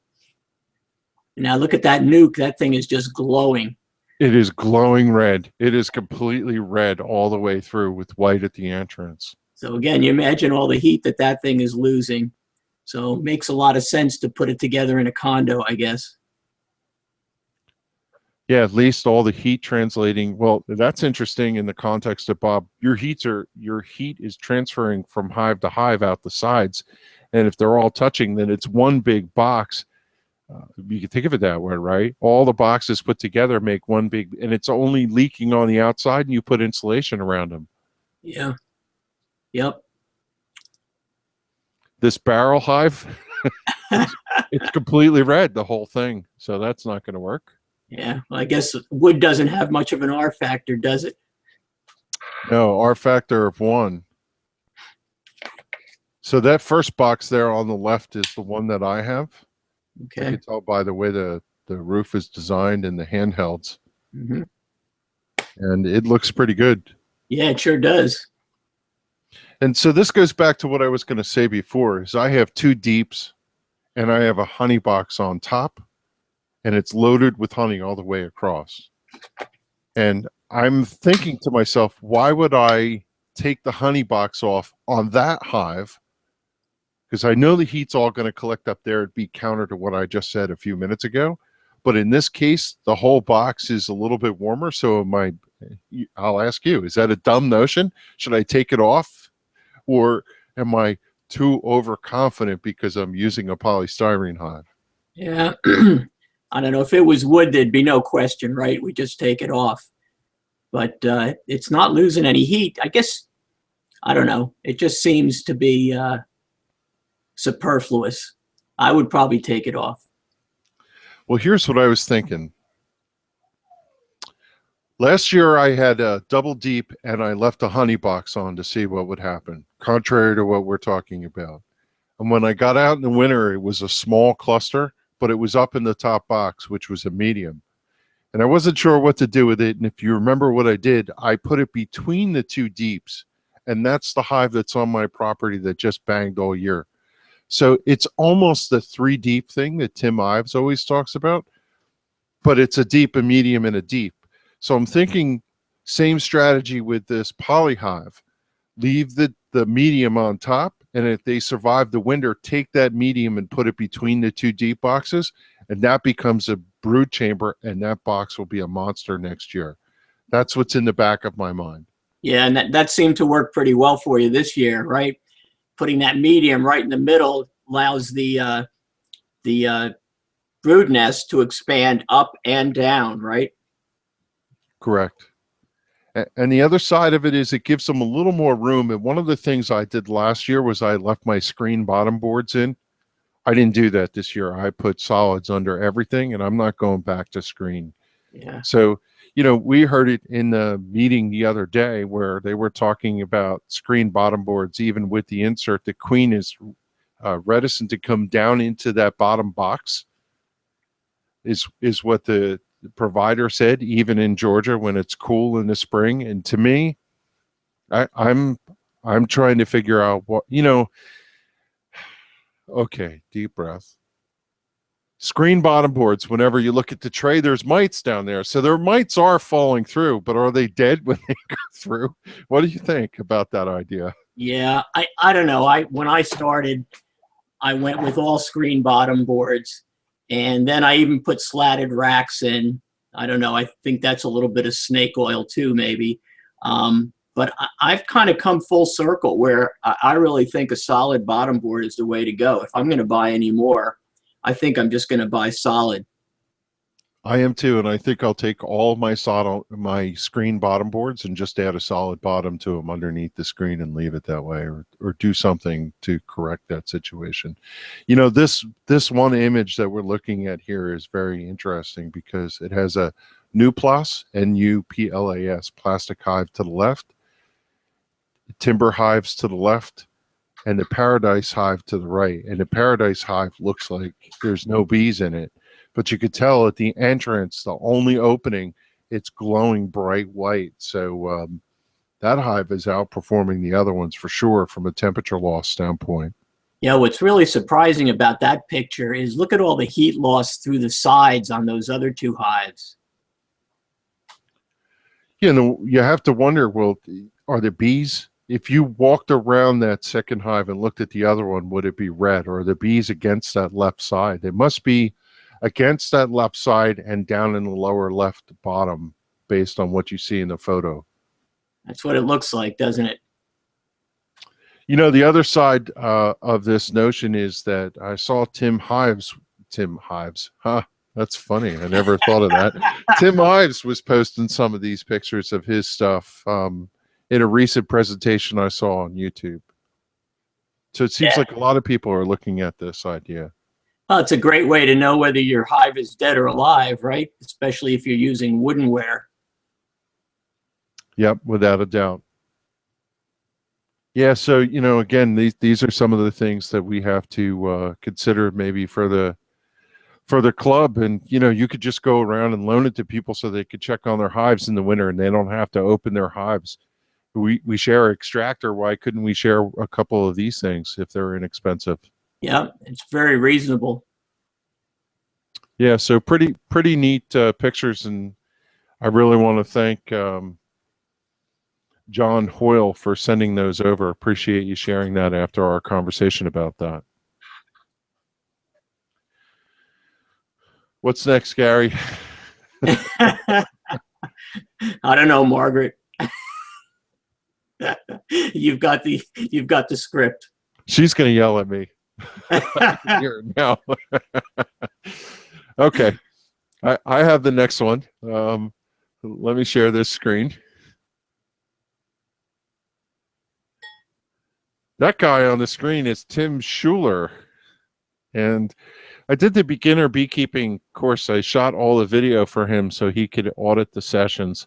Now look at that nuke. That thing is just glowing. It is glowing red. It is completely red all the way through with white at the entrance. So again, you imagine all the heat that that thing is losing. So it makes a lot of sense to put it together in a condo, I guess. Yeah, at least all the heat translating. Well, that's interesting in the context of Bob. Your heat is transferring from hive to hive out the sides, and if they're all touching, then it's one big box. You can think of it that way, right? All the boxes put together make one big, and it's only leaking on the outside, and you put insulation around them. Yeah. Yep. This barrel hive, it's completely red, the whole thing. So that's not going to work. Yeah. Well, I guess wood doesn't have much of an R factor, does it? No, R factor of 1. So that first box there on the left is the one that I have. I Okay. can tell by the way the roof is designed and the handhelds. Mm-hmm. And it looks pretty good. Yeah, it sure does. And so this goes back to what I was going to say before, is I have 2 deeps and I have a honey box on top, and it's loaded with honey all the way across. And I'm thinking to myself, why would I take the honey box off on that hive? Because I know the heat's all going to collect up there. It'd be counter to what I just said a few minutes ago. But in this case, the whole box is a little bit warmer. So I'll ask you, is that a dumb notion? Should I take it off? Or am I too overconfident because I'm using a polystyrene hive? Yeah. I don't know. If it was wood, there'd be no question, right? We just take it off. But it's not losing any heat. I guess, I don't know. It just seems to be superfluous. I would probably take it off. Well, here's what I was thinking. Last year I had a double deep and I left a honey box on to see what would happen, contrary to what we're talking about. And when I got out in the winter, it was a small cluster, but it was up in the top box, which was a medium. And I wasn't sure what to do with it. And if you remember what I did, I put it between the 2 deeps. And that's the hive that's on my property that just banged all year. So it's almost the 3 deep thing that Tim Ives always talks about, but it's a deep, a medium, and a deep. So I'm thinking same strategy with this poly hive. Leave the medium on top, and if they survive the winter, take that medium and put it between the 2 deep boxes, and that becomes a brood chamber, and that box will be a monster next year. That's what's in the back of my mind. Yeah, and that seemed to work pretty well for you this year, right? Putting that medium right in the middle allows the brood nest to expand up and down, right? Correct. And the other side of it is it gives them a little more room. And one of the things I did last year was I left my screen bottom boards in. I didn't do that this year. I put solids under everything, and I'm not going back to screen. Yeah. So, we heard it in the meeting the other day where they were talking about screen bottom boards, even with the insert. The queen is reticent to come down into that bottom box, is what the provider said, even in Georgia when it's cool in the spring. And to me, I'm trying to figure out what, okay, deep breath. Screen bottom boards, whenever you look at the tray, there's mites down there. So their mites are falling through, but are they dead when they go through? What do you think about that idea? Yeah, I don't know. When I started, I went with all screen bottom boards, and then I even put slatted racks in. I don't know. I think that's a little bit of snake oil too, maybe. But I've kind of come full circle where I really think a solid bottom board is the way to go. If I'm going to buy any more, I think I'm just going to buy solid. I am too, and I think I'll take all of my screen bottom boards and just add a solid bottom to them underneath the screen and leave it that way, or do something to correct that situation. This one image that we're looking at here is very interesting because it has a Nuplas, N-U-P-L-A-S, plastic hive to the left, timber hives to the left, and the Paradise hive to the right. And the Paradise hive looks like there's no bees in it, but you could tell at the entrance, the only opening, it's glowing bright white. So that hive is outperforming the other ones for sure from a temperature loss standpoint. Yeah, what's really surprising about that picture is look at all the heat loss through the sides on those other 2 hives. You have to wonder, well, are the bees if you walked around that second hive and looked at the other one, would it be red, or are the bees against that left side? It must be against that left side and down in the lower left bottom based on what you see in the photo. That's what it looks like, doesn't it? You know, the other side of this notion is that I saw Tim Hives, huh? That's funny. I never thought of that. Tim Hives was posting some of these pictures of his stuff in a recent presentation I saw on YouTube. So it seems like a lot of people are looking at this idea. Well, it's a great way to know whether your hive is dead or alive, right? Especially if you're using woodenware. Yep, without a doubt. Yeah, so, you know, again, these are some of the things that we have to consider maybe for the club. And, you know, you could just go around and loan it to people so they could check on their hives in the winter and they don't have to open their hives. We share an extractor. Why couldn't we share a couple of these things if they're inexpensive? Yeah, it's very reasonable. Yeah, so pretty neat pictures, and I really want to thank John Hoyle for sending those over. Appreciate you sharing that after our conversation about that. What's next, Gary? I don't know, Margaret. You've got the script. She's going to yell at me. Here now. Okay, I have the next one. Let me share this screen. That guy on the screen is Tim Schuler, and I did the beginner beekeeping course. I shot all the video for him so he could audit the sessions.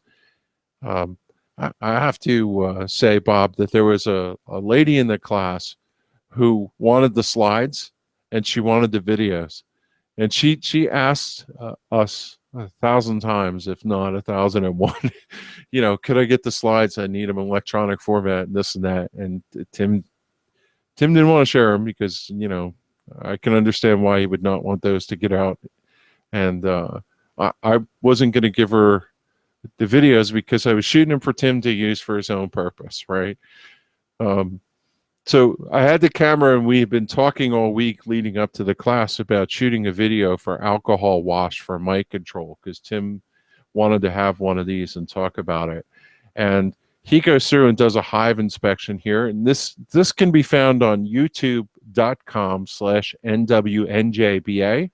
I have to say, Bob, that there was a lady in the class who wanted the slides and she wanted the videos. And she asked us 1,000 times, if not 1,001, you know, could I get the slides? I need them in electronic format and this and that. And Tim didn't want to share them because, you know, I can understand why he would not want those to get out. And I wasn't going to give her the videos because I was shooting them for Tim to use for his own purpose, right? So I had the camera, and we've been talking all week leading up to the class about shooting a video for alcohol wash for mite control, because Tim wanted to have one of these and talk about it. And he goes through and does a hive inspection here. And this can be found on youtube.com/NWNJBA.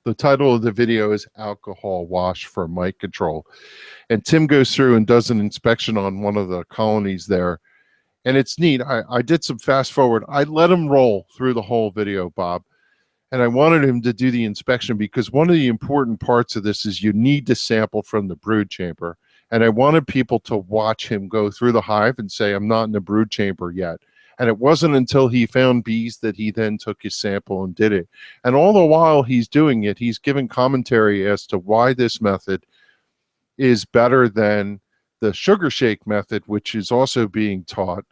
The title of the video is Alcohol Wash for Mite Control. And Tim goes through and does an inspection on one of the colonies there. And it's neat. I did some fast forward. I let him roll through the whole video, Bob. And I wanted him to do the inspection because one of the important parts of this is you need to sample from the brood chamber. And I wanted people to watch him go through the hive and say, I'm not in the brood chamber yet. And it wasn't until he found bees that he then took his sample and did it. And all the while he's doing it, he's giving commentary as to why this method is better than the sugar shake method, which is also being taught,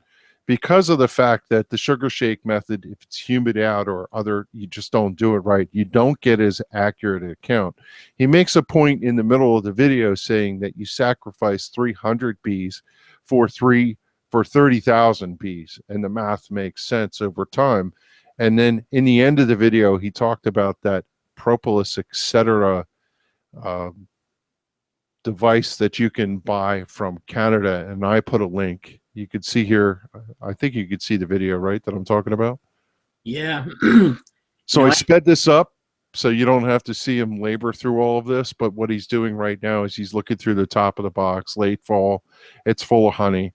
because of the fact that the sugar shake method, if it's humid out or other, you just don't do it right. You don't get as accurate a count. He makes a point in the middle of the video saying that you sacrifice 300 bees for 30,000 bees, and the math makes sense over time. And then in the end of the video, he talked about that propolis, etc. Device that you can buy from Canada, and I put a link. You could see here, I think you could see the video, right, that I'm talking about? Yeah. So I sped this up so you don't have to see him labor through all of this, but what he's doing right now is he's looking through the top of the box, late fall, it's full of honey.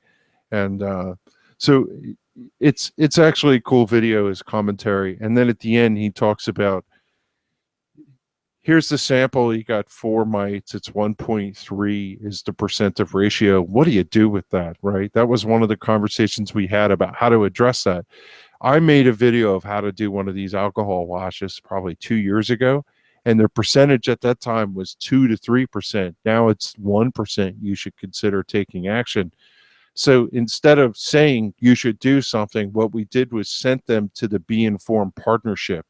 And so it's actually a cool video, his commentary. And then at the end, he talks about, here's the sample. You got 4 mites. It's 1.3 is the percent of ratio. What do you do with that, right? That was one of the conversations we had about how to address that. I made a video of how to do one of these alcohol washes probably 2 years ago, and the percentage at that time was 2 to 3%. Now it's 1%. You should consider taking action. So instead of saying you should do something, what we did was sent them to the Bee Informed Partnership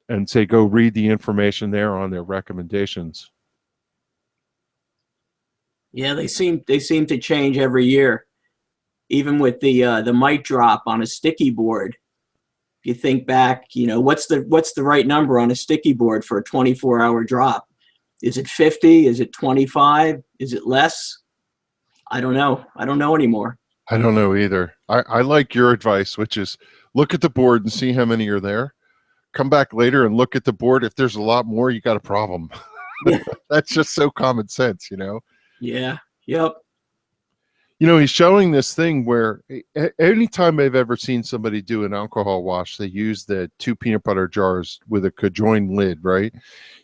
and say, go read the information there on their recommendations. Yeah, they seem to change every year. Even with the mite drop on a sticky board, if you think back, what's the right number on a sticky board for a 24-hour drop? Is it 50? Is it 25? Is it less? I don't know. I don't know anymore. I don't know either. I like your advice, which is look at the board and see how many are there. Come back later and look at the board. If there's a lot more, you got a problem. Yeah. That's just so common sense, you know? Yeah. Yep. You know, he's showing this thing where anytime I've ever seen somebody do an alcohol wash, they use the 2 peanut butter jars with a conjoined lid, right?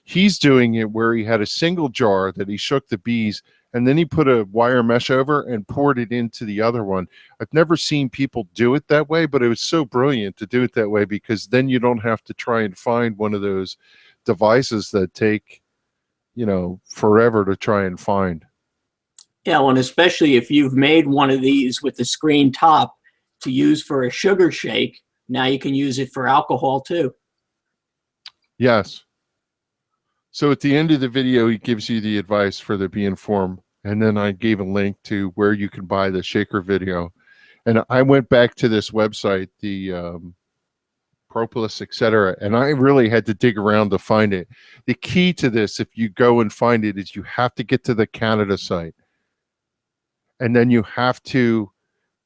He's doing it where he had a single jar that he shook the bees and then he put a wire mesh over and poured it into the other one. I've never seen people do it that way, but it was so brilliant to do it that way because then you don't have to try and find one of those devices that take, forever to try and find. Yeah, well, and especially if you've made one of these with the screen top to use for a sugar shake, now you can use it for alcohol too. Yes. So at the end of the video, he gives you the advice for the Be Informed. And then I gave a link to where you can buy the shaker video. And I went back to this website, the Propolis, etc. And I really had to dig around to find it. The key to this, if you go and find it, is you have to get to the Canada site. And then you have to,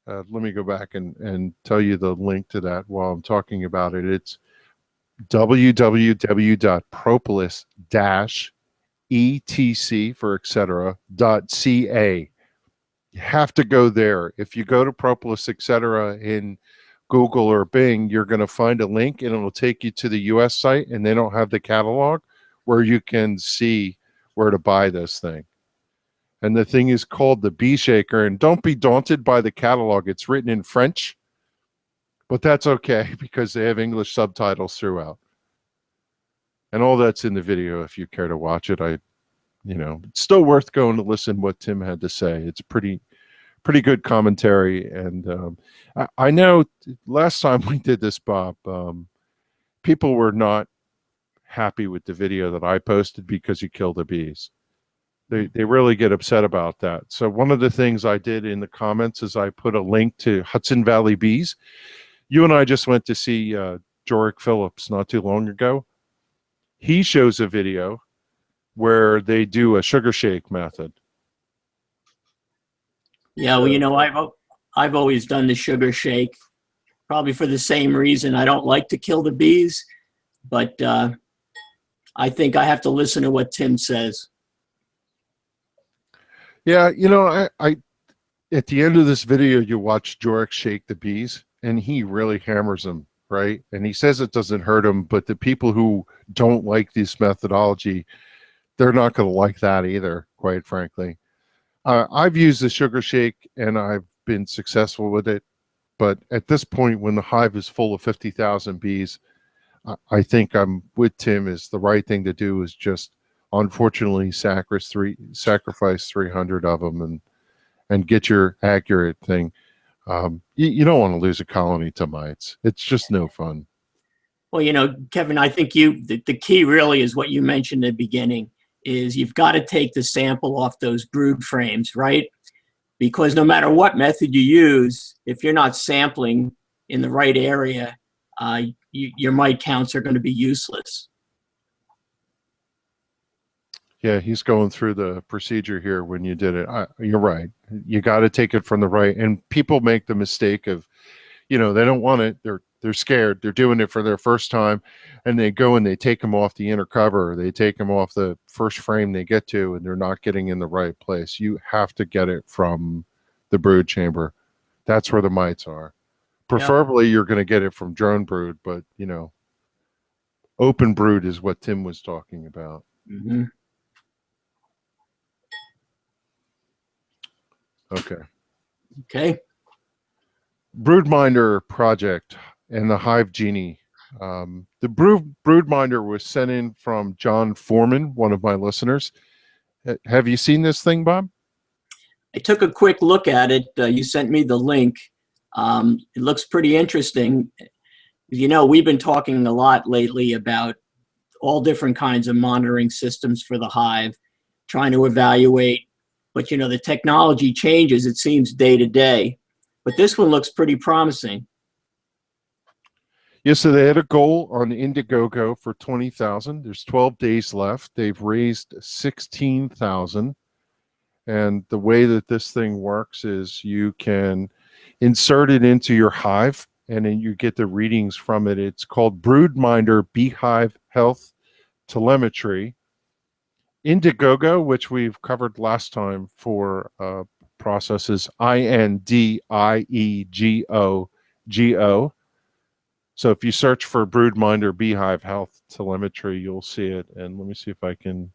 let me go back and tell you the link to that while I'm talking about it. It's www.propolis-etc for etc.ca. You have to go there. If you go to Propolis, etc. in Google or Bing, you're going to find a link and it will take you to the US site, and they don't have the catalog where you can see where to buy this thing. And the thing is called the Bee Shaker. And don't be daunted by the catalog. It's written in French, but that's okay because they have English subtitles throughout. And all that's in the video if you care to watch it. It's still worth going to listen what Tim had to say. It's pretty good commentary. And I know last time we did this, Bob, people were not happy with the video that I posted because you killed the bees. They really get upset about that. So one of the things I did in the comments is I put a link to Hudson Valley Bees. You and I just went to see Jorik Phillips not too long ago. He shows a video where they do a sugar shake method. Yeah, well, I've always done the sugar shake, probably for the same reason. I don't like to kill the bees, but I think I have to listen to what Tim says. Yeah, I at the end of this video, you watch Jorik shake the bees, and he really hammers them, right? And he says it doesn't hurt him, but the people who don't like this methodology, they're not going to like that either, quite frankly. I've used the sugar shake, and I've been successful with it. But at this point, when the hive is full of 50,000 bees, I think I'm with Tim. Is the right thing to do is just, unfortunately, sacrifice 300 of them and get your accurate thing. You don't want to lose a colony to mites. It's just no fun. Well, Kevin, I think the key really is what you mentioned at the beginning, is you've got to take the sample off those brood frames, right? Because no matter what method you use, if you're not sampling in the right area, your mite counts are going to be useless. Yeah, he's going through the procedure here when you did it. You're right. You got to take it from the right. And people make the mistake of, they don't want it. They're scared. They're doing it for their first time, and they go and they take them off the inner cover. Or they take them off the first frame they get to, and they're not getting in the right place. You have to get it from the brood chamber. That's where the mites are. Preferably, You're going to get it from drone brood, but open brood is what Tim was talking about. Mm-hmm. Okay. Broodminder project and the Hive Genie. The Broodminder was sent in from John Foreman, one of my listeners. Have you seen this thing, Bob? I took a quick look at it. You sent me the link. It looks pretty interesting. We've been talking a lot lately about all different kinds of monitoring systems for the hive, trying to evaluate But the technology changes, it seems, day to day. But this one looks pretty promising. Yeah, so they had a goal on Indiegogo for 20,000. There's 12 days left. They've raised 16,000. And the way that this thing works is you can insert it into your hive and then you get the readings from it. It's called Broodminder Beehive Health Telemetry. Indiegogo, which we've covered last time for processes, INDIEGOGO. So if you search for Broodminder Beehive Health Telemetry, you'll see it. And let me see if I can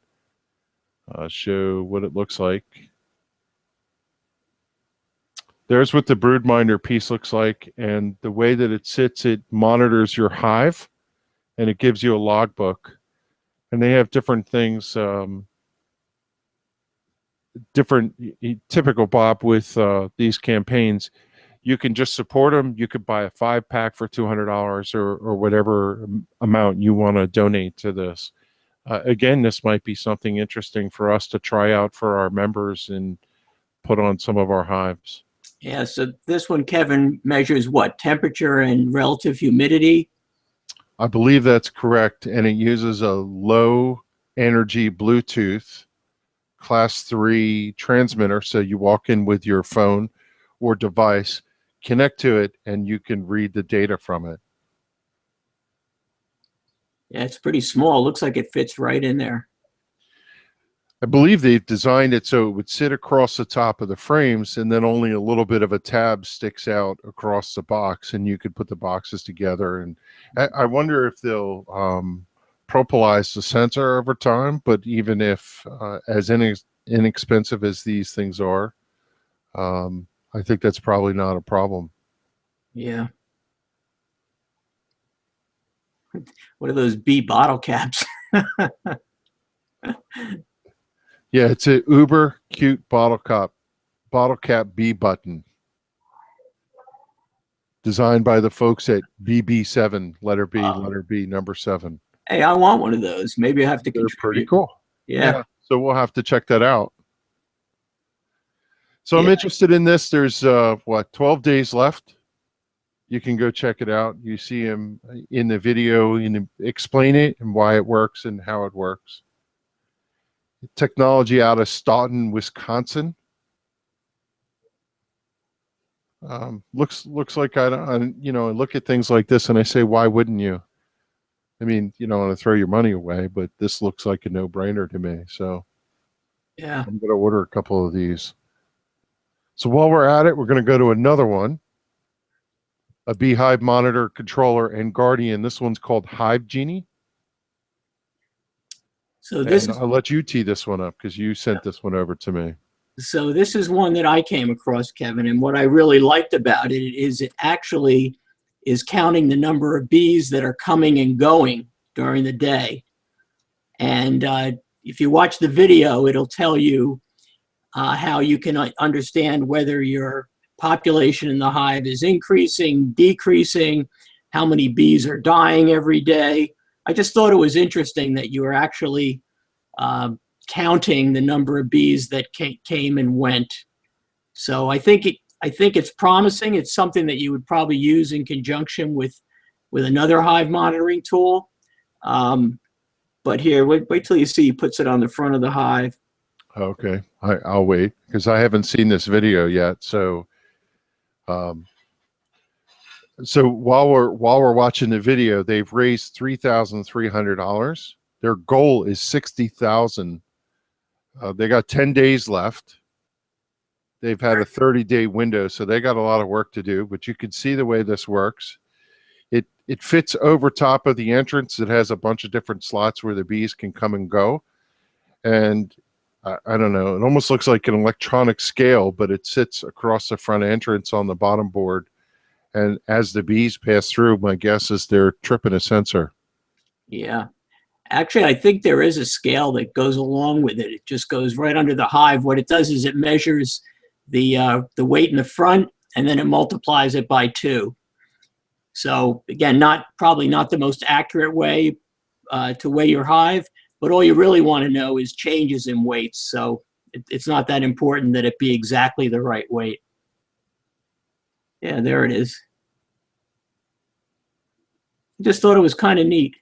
show what it looks like. There's what the Broodminder piece looks like. And the way that it sits, it monitors your hive and it gives you a logbook. And they have different things, typical Bob with these campaigns. You can just support them. You could buy a 5-pack for $200 or whatever amount you want to donate to this. Again, this might be something interesting for us to try out for our members and put on some of our hives. Yeah, so this one, Kevin, measures what? Temperature and relative humidity? I believe that's correct, and it uses a low energy Bluetooth class 3 transmitter. So you walk in with your phone or device, connect to it, and you can read the data from it. Yeah, it's pretty small. Looks like it fits right in there. I believe they've designed it so it would sit across the top of the frames, and then only a little bit of a tab sticks out across the box, and you could put the boxes together. And I wonder if they'll propolize the sensor over time, but even if as inexpensive as these things are, I think that's probably not a problem. Yeah. What are those bee bottle caps? Yeah, it's a uber cute bottle cap bee button. Designed by the folks at BB7, letter B, letter B, number 7. Hey, I want one of those. Maybe I have to contribute. They're pretty cool. Yeah. So we'll have to check that out. So Yeah. I'm interested in this. There's 12 days left. You can go check it out. You see him in the video and explain it and why it works and how it works. Technology out of Stoughton, Wisconsin. Looks like I look at things like this and I say, why wouldn't you? I mean, you don't want to throw your money away, but this looks like a no-brainer to me. So Yeah. I'm going to order a couple of these. So while we're at it, we're going to go to another one. A Beehive Monitor Controller and Guardian. This one's called Hive Genie. So this I'll let you tee this one up because you sent this one over to me. So this is one that I came across, Kevin, and what I really liked about it is it actually is counting the number of bees that are coming and going during the day. And if you watch the video, it'll tell you how you can understand whether your population in the hive is increasing, decreasing, how many bees are dying every day. I just thought it was interesting that you were actually counting the number of bees that came and went. So I think it's promising. It's something that you would probably use in conjunction with another hive monitoring tool. But here, wait till you see he puts it on the front of the hive. Okay, I'll wait because I haven't seen this video yet. So, while we're watching the video, they've raised $3,300. Their goal is 60,000. They got 10 days left. They've had a 30-day window, so they got a lot of work to do. But you can see the way this works. It fits over top of the entrance. It has a bunch of different slots where the bees can come and go. And I don't know. It almost looks like an electronic scale, but it sits across the front entrance on the bottom board. And as the bees pass through, my guess is they're tripping a sensor. Yeah. Actually, I think there is a scale that goes along with it. It just goes right under the hive. What it does is it measures the weight in the front, and then it multiplies it by 2. So again, probably not the most accurate way to weigh your hive, but all you really want to know is changes in weights. So It's not that important that it be exactly the right weight. Yeah, there it is. Just thought it was kind of neat.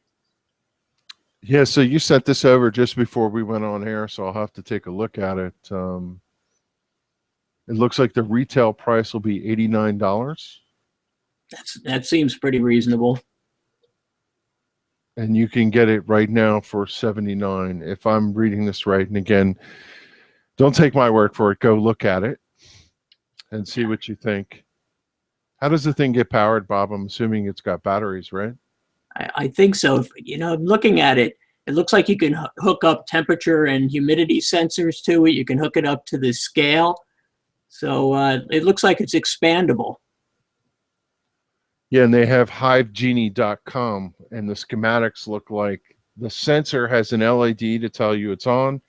Yeah, so you sent this over just before we went on air, so I'll have to take a look at it. It looks like the retail price will be $89. That seems pretty reasonable. And you can get it right now for $79 if I'm reading this right. And again, don't take my word for it. Go look at it and see what you think. How does the thing get powered, Bob? I'm assuming it's got batteries, right? I think so. Looking at it, it looks like you can hook up temperature and humidity sensors to it. You can hook it up to the scale. So it looks like it's expandable. Yeah, and they have hivegenie.com, and the schematics look like the sensor has an LED to tell you it's on.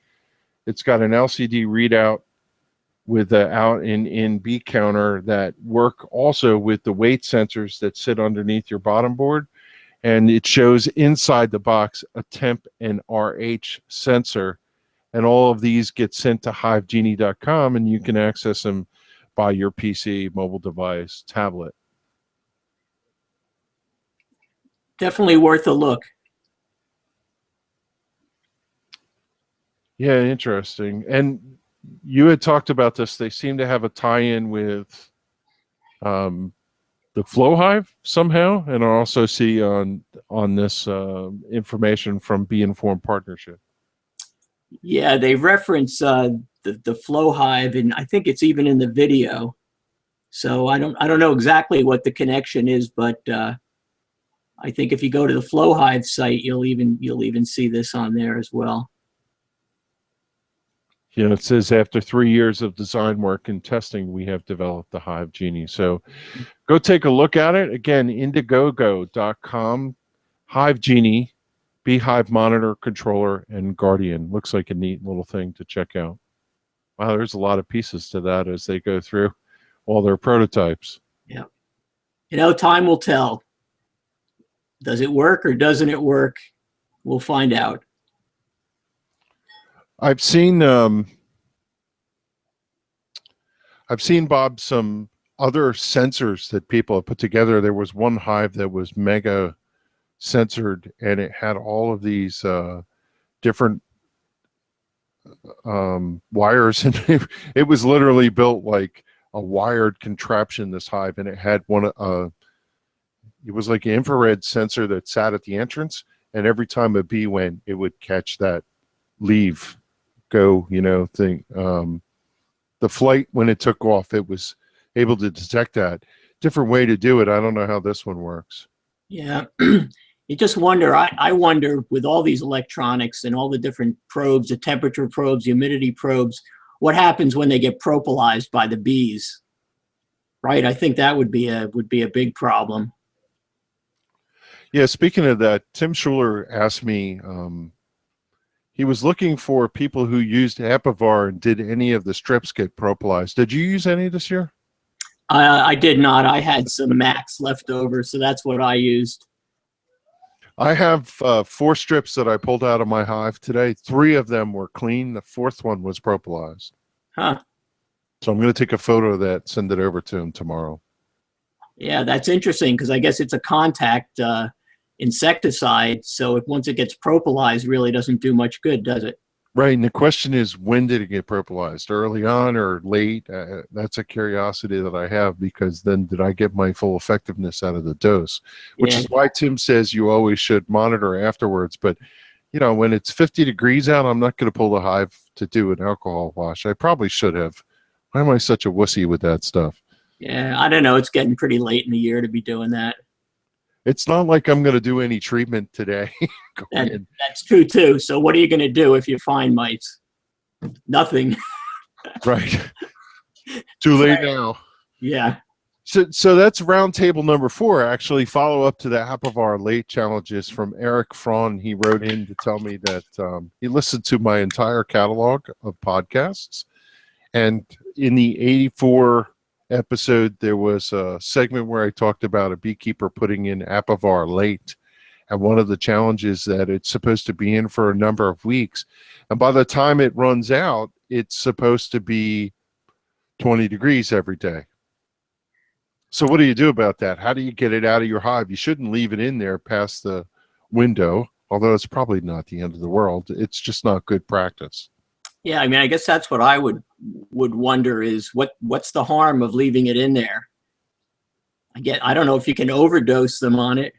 It's got an LCD readout with the out and in bee counter that work also with the weight sensors that sit underneath your bottom board. And it shows inside the box a temp and RH sensor. And all of these get sent to hivegenie.com, and you can access them by your PC, mobile device, tablet. Definitely worth a look. Yeah, interesting. And you had talked about this. They seem to have a tie-in with the Flow Hive somehow, and I also see on this information from Bee Informed Partnership. Yeah, they reference the Flow Hive, and I think it's even in the video. So I don't know exactly what the connection is, but I think if you go to the Flow Hive site, you'll even see this on there as well. You know, it says after 3 years of design work and testing, we have developed the Hive Genie. So go take a look at it. Again, Indiegogo.com, Hive Genie, Beehive Monitor, Controller, and Guardian. Looks like a neat little thing to check out. Wow, there's a lot of pieces to that as they go through all their prototypes. Yeah. Time will tell. Does it work or doesn't it work? We'll find out. I've seen Bob some other sensors that people have put together. There was one hive that was mega censored, and it had all of these different wires, and it was literally built like a wired contraption, this hive, and it had it was like an infrared sensor that sat at the entrance, and every time a bee went, it would catch that leave go thing. The flight, when it took off, it was able to detect that. Different way to do it. I don't know how this one works. Yeah. You just wonder, I wonder, with all these electronics and all the different probes, the temperature probes, humidity probes, what happens when they get propolised by the bees, right? I think that would be a big problem. Yeah, speaking of that, Tim Schuler asked me, he was looking for people who used Apivar, and did any of the strips get propolised? Did you use any this year? I did not. I had some Max left over, so that's what I used. I have 4 strips that I pulled out of my hive today. 3 of them were clean. The 4th one was propolised. Huh. So I'm going to take a photo of that, send it over to him tomorrow. Yeah, that's interesting, because I guess it's a contact insecticide. So once it gets propolised, really doesn't do much good, does it? Right, and the question is, when did it get propolised? Early on or late? That's a curiosity that I have, because then did I get my full effectiveness out of the dose? Which is why Tim says you always should monitor afterwards. But, when it's 50 degrees out, I'm not going to pull the hive to do an alcohol wash. I probably should have. Why am I such a wussy with that stuff? Yeah, I don't know. It's getting pretty late in the year to be doing that. It's not like I'm going to do any treatment today. That's true, too. So what are you going to do if you find mites? Nothing. Right. Too late now. Yeah. So that's roundtable number 4, actually. Follow up to the Apivar late challenges from Eric Fraun. He wrote in to tell me that he listened to my entire catalog of podcasts. And in the 84 episode, there was a segment where I talked about a beekeeper putting in Apivar late, And one of the challenges that it's supposed to be in for a number of weeks. And by the time it runs out, it's supposed to be 20 degrees every day. So what do you do about that? How do you get it out of your hive? You shouldn't leave it in there past the window, although it's probably not the end of the world. It's just not good practice. Yeah, I mean, I guess that's what I would wonder is what's the harm of leaving it in there? I don't know if you can overdose them on it.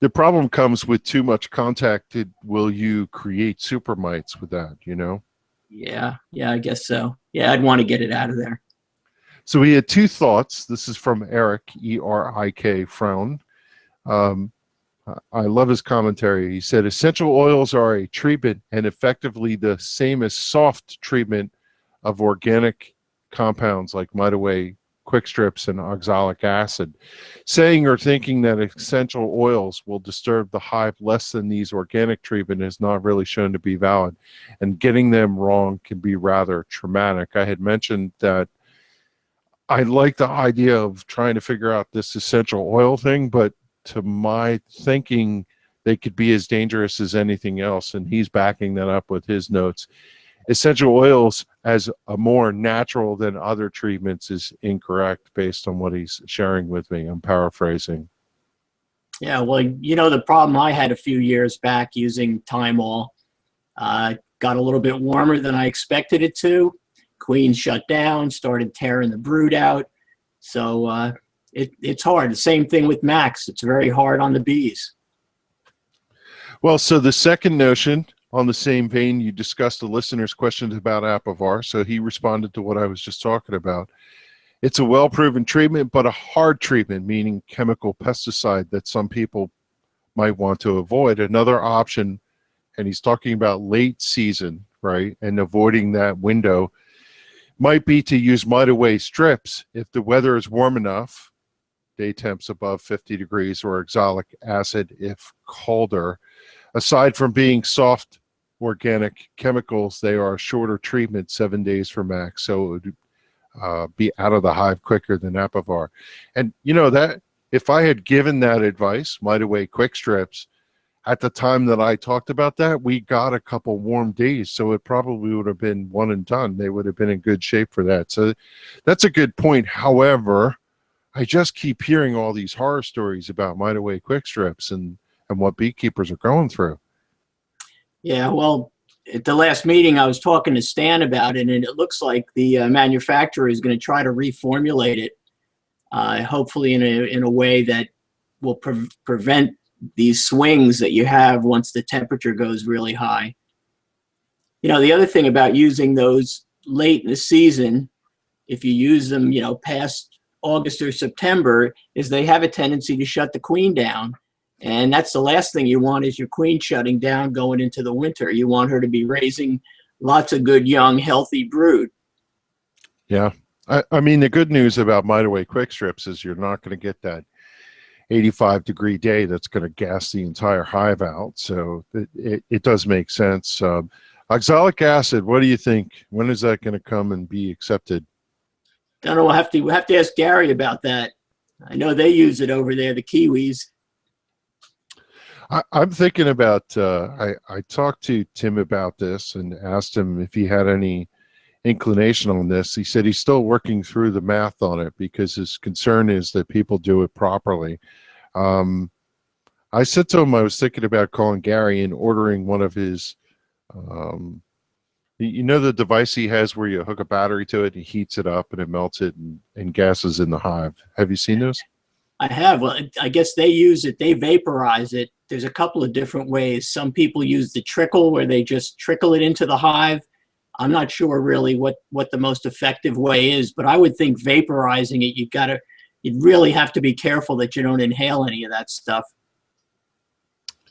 The problem comes with too much contact. Will you create super mites with that, you know? Yeah, I guess so. Yeah, I'd want to get it out of there. So we had two thoughts. This is from Eric, E-R-I-K, Frown. I love his commentary. He said, essential oils are a treatment and effectively the same as soft treatment of organic compounds like Mite-Away quick strips and oxalic acid. Saying or thinking that essential oils will disturb the hive less than these organic treatment is not really shown to be valid, and getting them wrong can be rather traumatic. I had mentioned that I like the idea of trying to figure out this essential oil thing, but to my thinking, they could be as dangerous as anything else, and he's backing that up with his notes. Essential oils as a more natural than other treatments is incorrect based on what he's sharing with me. I'm paraphrasing. Yeah, well, you know, the problem I had a few years back using Thymol, got a little bit warmer than I expected it to. Queen shut down, started tearing the brood out. So it's hard. The same thing with Max. It's very hard on the bees. Well, so the second notion, on the same vein, you discussed the listener's questions about Apivar, so he responded to what I was just talking about. It's a well-proven treatment, but a hard treatment, meaning chemical pesticide that some people might want to avoid. Another option, and he's talking about late season, right, and avoiding that window, might be to use Mite-Away strips if the weather is warm enough, day temps above 50 degrees, or oxalic acid if colder. Aside from being soft organic chemicals, they are a shorter treatment, 7 days for max, so it would be out of the hive quicker than Apivar. And you know that if I had given that advice, Mite-Away quick strips, at the time that I talked about that, we got a couple warm days, so it probably would have been one and done. They would have been in good shape for that. So that's a good point. However, I just keep hearing all these horror stories about Mite-Away quick strips and what beekeepers are going through. Yeah, well, at the last meeting, I was talking to Stan about it, and it looks like the manufacturer is going to try to reformulate it, hopefully in a way that will prevent these swings that you have once the temperature goes really high. You know, the other thing about using those late in the season, if you use them, you know, past August or September, is they have a tendency to shut the queen down. And that's the last thing you want, is your queen shutting down going into the winter. You want her to be raising lots of good, young, healthy brood. Yeah. I mean, the good news about Mite-Away quick strips is you're not going to get that 85-degree day that's going to gas the entire hive out. So it does make sense. Oxalic acid, what do you think? When is that going to come and be accepted? Don't know. We'll have to ask Gary about that. I know they use it over there, the Kiwis. I'm thinking about, I talked to Tim about this and asked him if he had any inclination on this. He said he's still working through the math on it because his concern is that people do it properly. I said to him I was thinking about calling Gary and ordering one of his, you know, the device he has where you hook a battery to it and he heats it up and it melts it and gases in the hive. Have you seen those? I have. Well, I guess they use it. They vaporize it. There's a couple of different ways. Some people use the trickle, where they just trickle it into the hive. I'm not sure really what the most effective way is, but I would think vaporizing it, you'd really have to be careful that you don't inhale any of that stuff.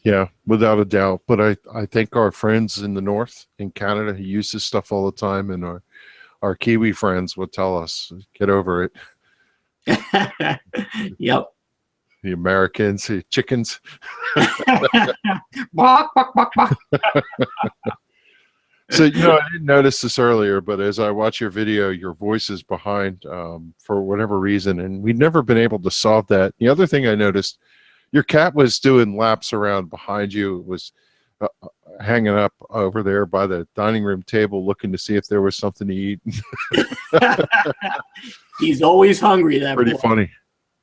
Yeah, without a doubt. But I think our friends in the north, in Canada, who use this stuff all the time, and our Kiwi friends will tell us, get over it. Yep. The Americans, the chickens. Bok, bok, bok, bok. So, you know, I didn't notice this earlier, but as I watch your video, your voice is behind for whatever reason, and we've never been able to solve that. The other thing I noticed, Your cat was doing laps around behind you. It was hanging up over there by the dining room table looking to see if there was something to eat. He's always hungry, that Pretty boy. funny.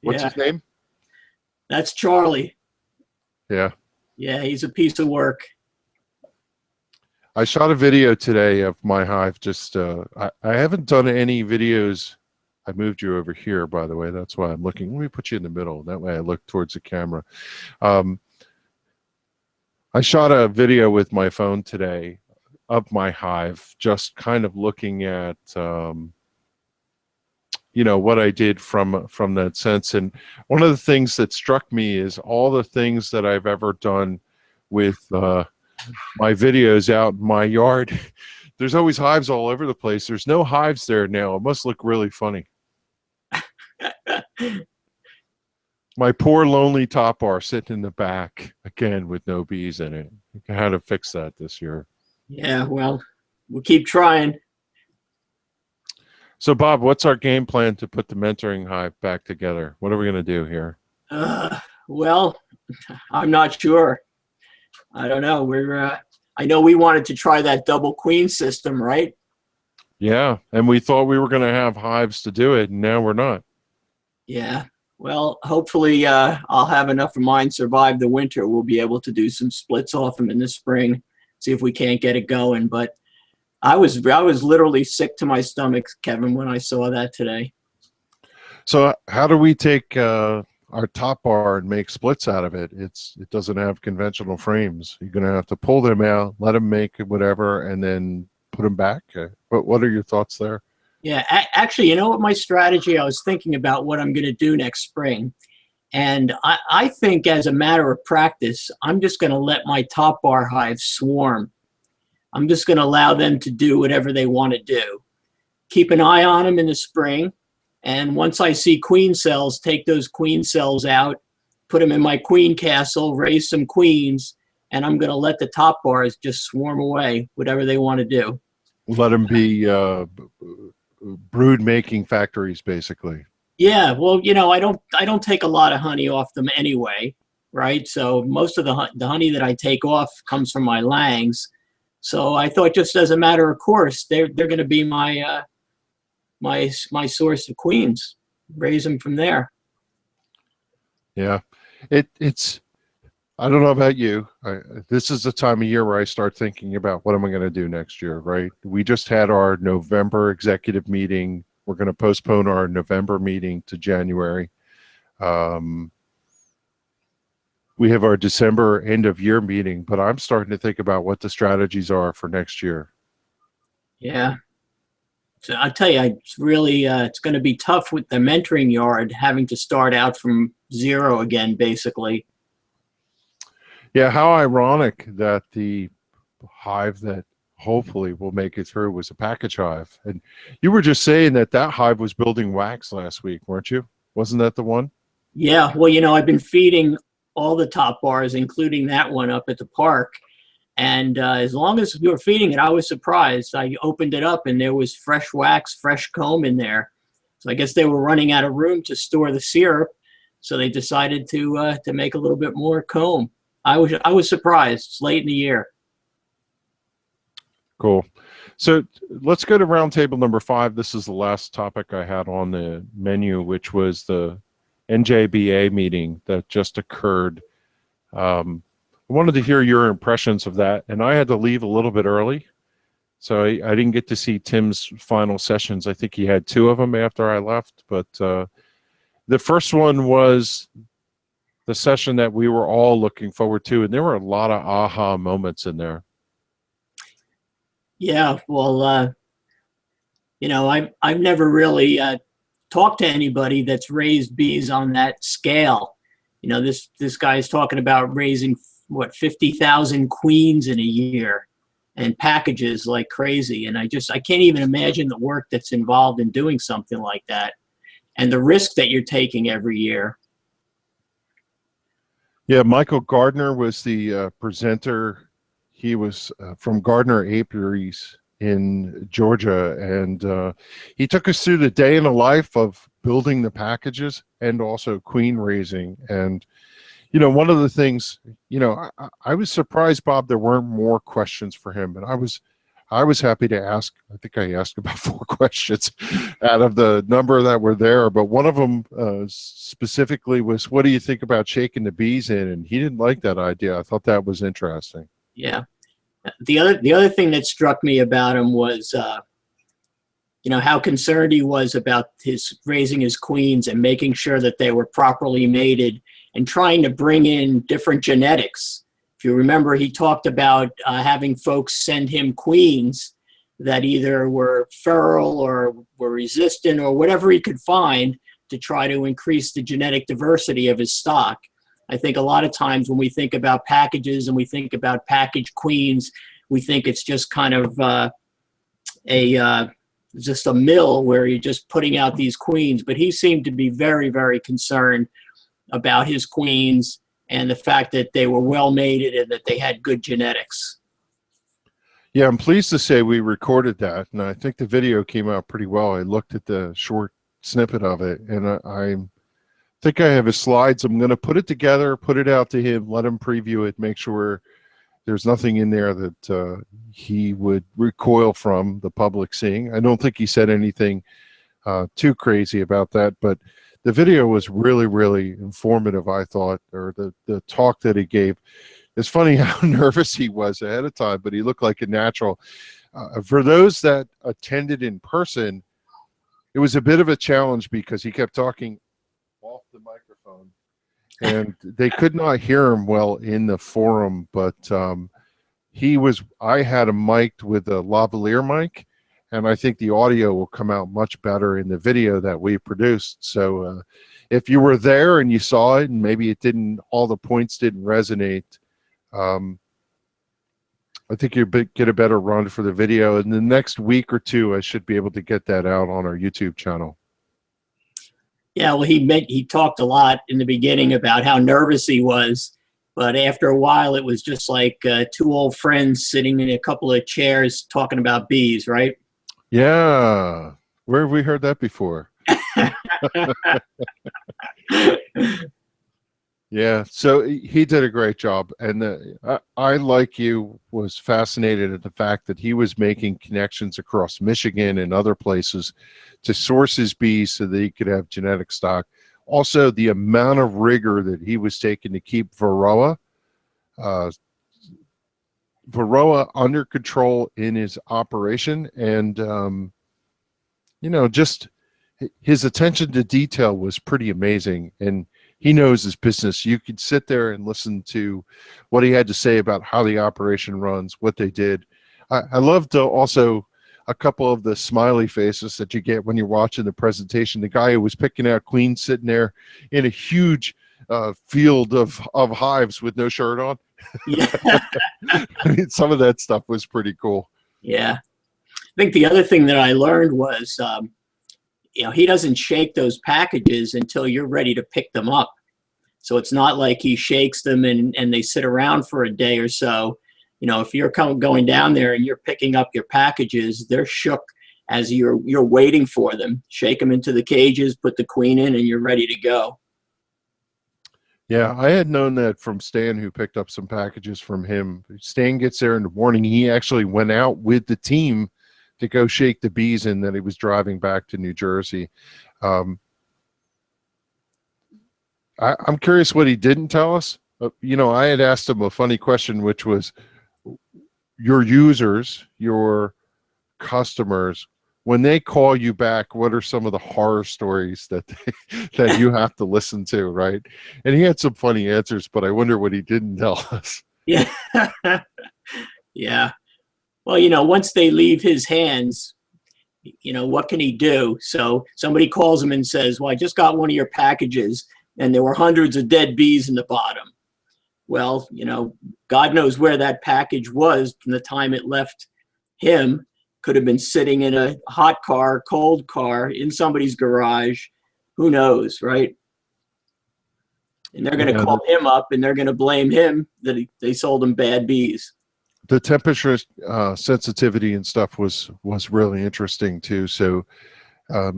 What's Yeah, his name? that's Charlie. Yeah. Yeah, he's a piece of work. I shot a video today of my hive. Just I haven't done any videos. I moved you over here, by the way. That's why I'm looking. Let me put you in the middle. That way I look towards the camera. I shot a video with my phone today of my hive, just kind of looking at you know, what I did from that sense. And one of the things that struck me is all the things that I've ever done with my videos out in my yard. There's always hives all over the place. There's no hives there now. It must look really funny. My poor lonely top bar sitting in the back again with no bees in it. I had to fix that this year. Yeah, well, we'll keep trying. So Bob, what's our game plan to put the mentoring hive back together? What are we going to do here? Well, I'm not sure. I don't know. I know we wanted to try that double queen system, right? Yeah, and we thought we were going to have hives to do it, and now we're not. Yeah. Well, hopefully I'll have enough of mine survive the winter. We'll be able to do some splits off them in the spring, see if we can't get it going. But I was literally sick to my stomach, Kevin, when I saw that today. So how do we take our top bar and make splits out of it? It doesn't have conventional frames. You're going to have to pull them out, let them make whatever, and then put them back. What are your thoughts there? Yeah, actually, you know what my strategy, I was thinking about what I'm going to do next spring. And I think as a matter of practice, I'm just going to let my top bar hives swarm. I'm just going to allow them to do whatever they want to do. Keep an eye on them in the spring. And once I see queen cells, take those queen cells out, put them in my queen castle, raise some queens, and I'm going to let the top bars just swarm away, whatever they want to do. Let them be brood making factories, basically. Yeah, well, you know, I don't take a lot of honey off them anyway, right? So most of the honey that I take off comes from my langs. So I thought, just as a matter of course, they're going to be my my source of queens. Raise them from there. Yeah, it's. I don't know about you. This is the time of year where I start thinking about what am I going to do next year, right? We just had our November executive meeting. We're going to postpone our November meeting to January. We have our December end of year meeting, but I'm starting to think about what the strategies are for next year. Yeah. So I'll tell you, it's really, it's going to be tough with the mentoring yard, having to start out from zero again, basically. Yeah, how ironic that the hive that hopefully will make it through was a package hive. And you were just saying that hive was building wax last week, weren't you? Wasn't that the one? Yeah, well, you know, I've been feeding all the top bars, including that one up at the park. And as long as we were feeding it, I was surprised. I opened it up and there was fresh wax, fresh comb in there. So I guess they were running out of room to store the syrup. So they decided to make a little bit more comb. I was surprised. It's late in the year. Cool. So let's go to roundtable number 5. This is the last topic I had on the menu, which was the NJBA meeting that just occurred. I wanted to hear your impressions of that, and I had to leave a little bit early, so I didn't get to see Tim's final sessions. I think he had 2 of them after I left, but the first one was the session that we were all looking forward to, and there were a lot of aha moments in there. Yeah, well, you know, I've never really talked to anybody that's raised bees on that scale. You know, this guy's talking about raising, what, 50,000 queens in a year and packages like crazy. And I can't even imagine the work that's involved in doing something like that and the risk that you're taking every year. Yeah, Michael Gardner was the presenter. He was from Gardner Apiaries in Georgia, and he took us through the day in the life of building the packages and also queen raising. And One of the things, I was surprised, Bob, there weren't more questions for him, and I was happy to ask. I think I asked about 4 questions out of the number that were there, but one of them specifically was, what do you think about shaking the bees in? And he didn't like that idea. I thought that was interesting. Yeah. The other thing that struck me about him was, how concerned he was about his raising his queens and making sure that they were properly mated and trying to bring in different genetics. If you remember, he talked about having folks send him queens that either were feral or were resistant or whatever he could find to try to increase the genetic diversity of his stock. I think a lot of times when we think about packages and we think about packaged queens, we think it's just kind of just a mill where you're just putting out these queens. But he seemed to be very, very concerned about his queens and the fact that they were well mated and that they had good genetics. Yeah, I'm pleased to say we recorded that, and I think the video came out pretty well. I looked at the short snippet of it, and I think I have his slides. I'm going to put it together, put it out to him, let him preview it, make sure there's nothing in there that he would recoil from the public seeing. I don't think he said anything too crazy about that, but the video was really, really informative, I thought, or the talk that he gave. It's funny how nervous he was ahead of time, but he looked like a natural. For those that attended in person, it was a bit of a challenge because he kept talking off the microphone, and they could not hear him well in the forum, but I had him mic'd with a lavalier mic, and I think the audio will come out much better in the video that we produced. So if you were there and you saw it and maybe all the points didn't resonate, I think you'll get a better run for the video. In the next week or two, I should be able to get that out on our YouTube channel. Yeah, well, he talked a lot in the beginning about how nervous he was, but after a while, it was just like two old friends sitting in a couple of chairs talking about bees, right? Yeah. Where have we heard that before? Yeah, so he did a great job, and I, like you, was fascinated at the fact that he was making connections across Michigan and other places to source his bees so that he could have genetic stock. Also, the amount of rigor that he was taking to keep Varroa under control in his operation, and just his attention to detail was pretty amazing, and he knows his business. You could sit there and listen to what he had to say about how the operation runs, what they did. I loved also a couple of the smiley faces that you get when you're watching the presentation. The guy who was picking out queens sitting there in a huge field of hives with no shirt on. Yeah. I mean, some of that stuff was pretty cool. Yeah. I think the other thing that I learned was, he doesn't shake those packages until you're ready to pick them up. So it's not like he shakes them and they sit around for a day or so. If you're going down there and you're picking up your packages, they're shook as you're waiting for them. Shake them into the cages, put the queen in, and you're ready to go. Yeah, I had known that from Stan, who picked up some packages from him. Stan gets there in the morning. He actually went out with the team to go shake the bees, and that he was driving back to New Jersey. I'm curious what he didn't tell us. I had asked him a funny question, which was, your users, your customers, when they call you back, what are some of the horror stories that that you have to listen to, right? And he had some funny answers, but I wonder what he didn't tell us. Yeah. Yeah. Well, once they leave his hands, what can he do? So somebody calls him and says, well, I just got one of your packages and there were hundreds of dead bees in the bottom. Well, God knows where that package was from the time it left him. Could have been sitting in a hot car, cold car, in somebody's garage. Who knows, right? And they're going to call him up and they're going to blame him that they sold him bad bees. The temperature sensitivity and stuff was really interesting too. So I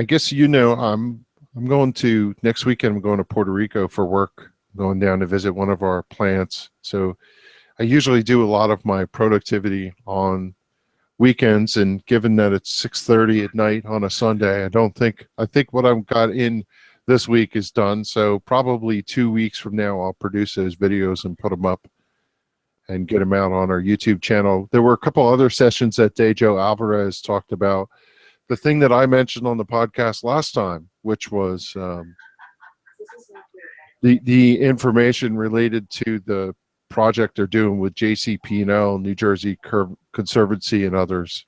guess I'm I'm going to next weekend. I'm going to Puerto Rico for work. I'm going down to visit one of our plants. So I usually do a lot of my productivity on weekends, and given that it's 6:30 at night on a Sunday, I think what I've got in this week is done. So probably 2 weeks from now, I'll produce those videos and put them up and get them out on our YouTube channel. There were a couple other sessions that Dejo Alvarez talked about. The thing that I mentioned on the podcast last time, which was the information related to the project they're doing with JCP&L, New Jersey Conservancy, and others.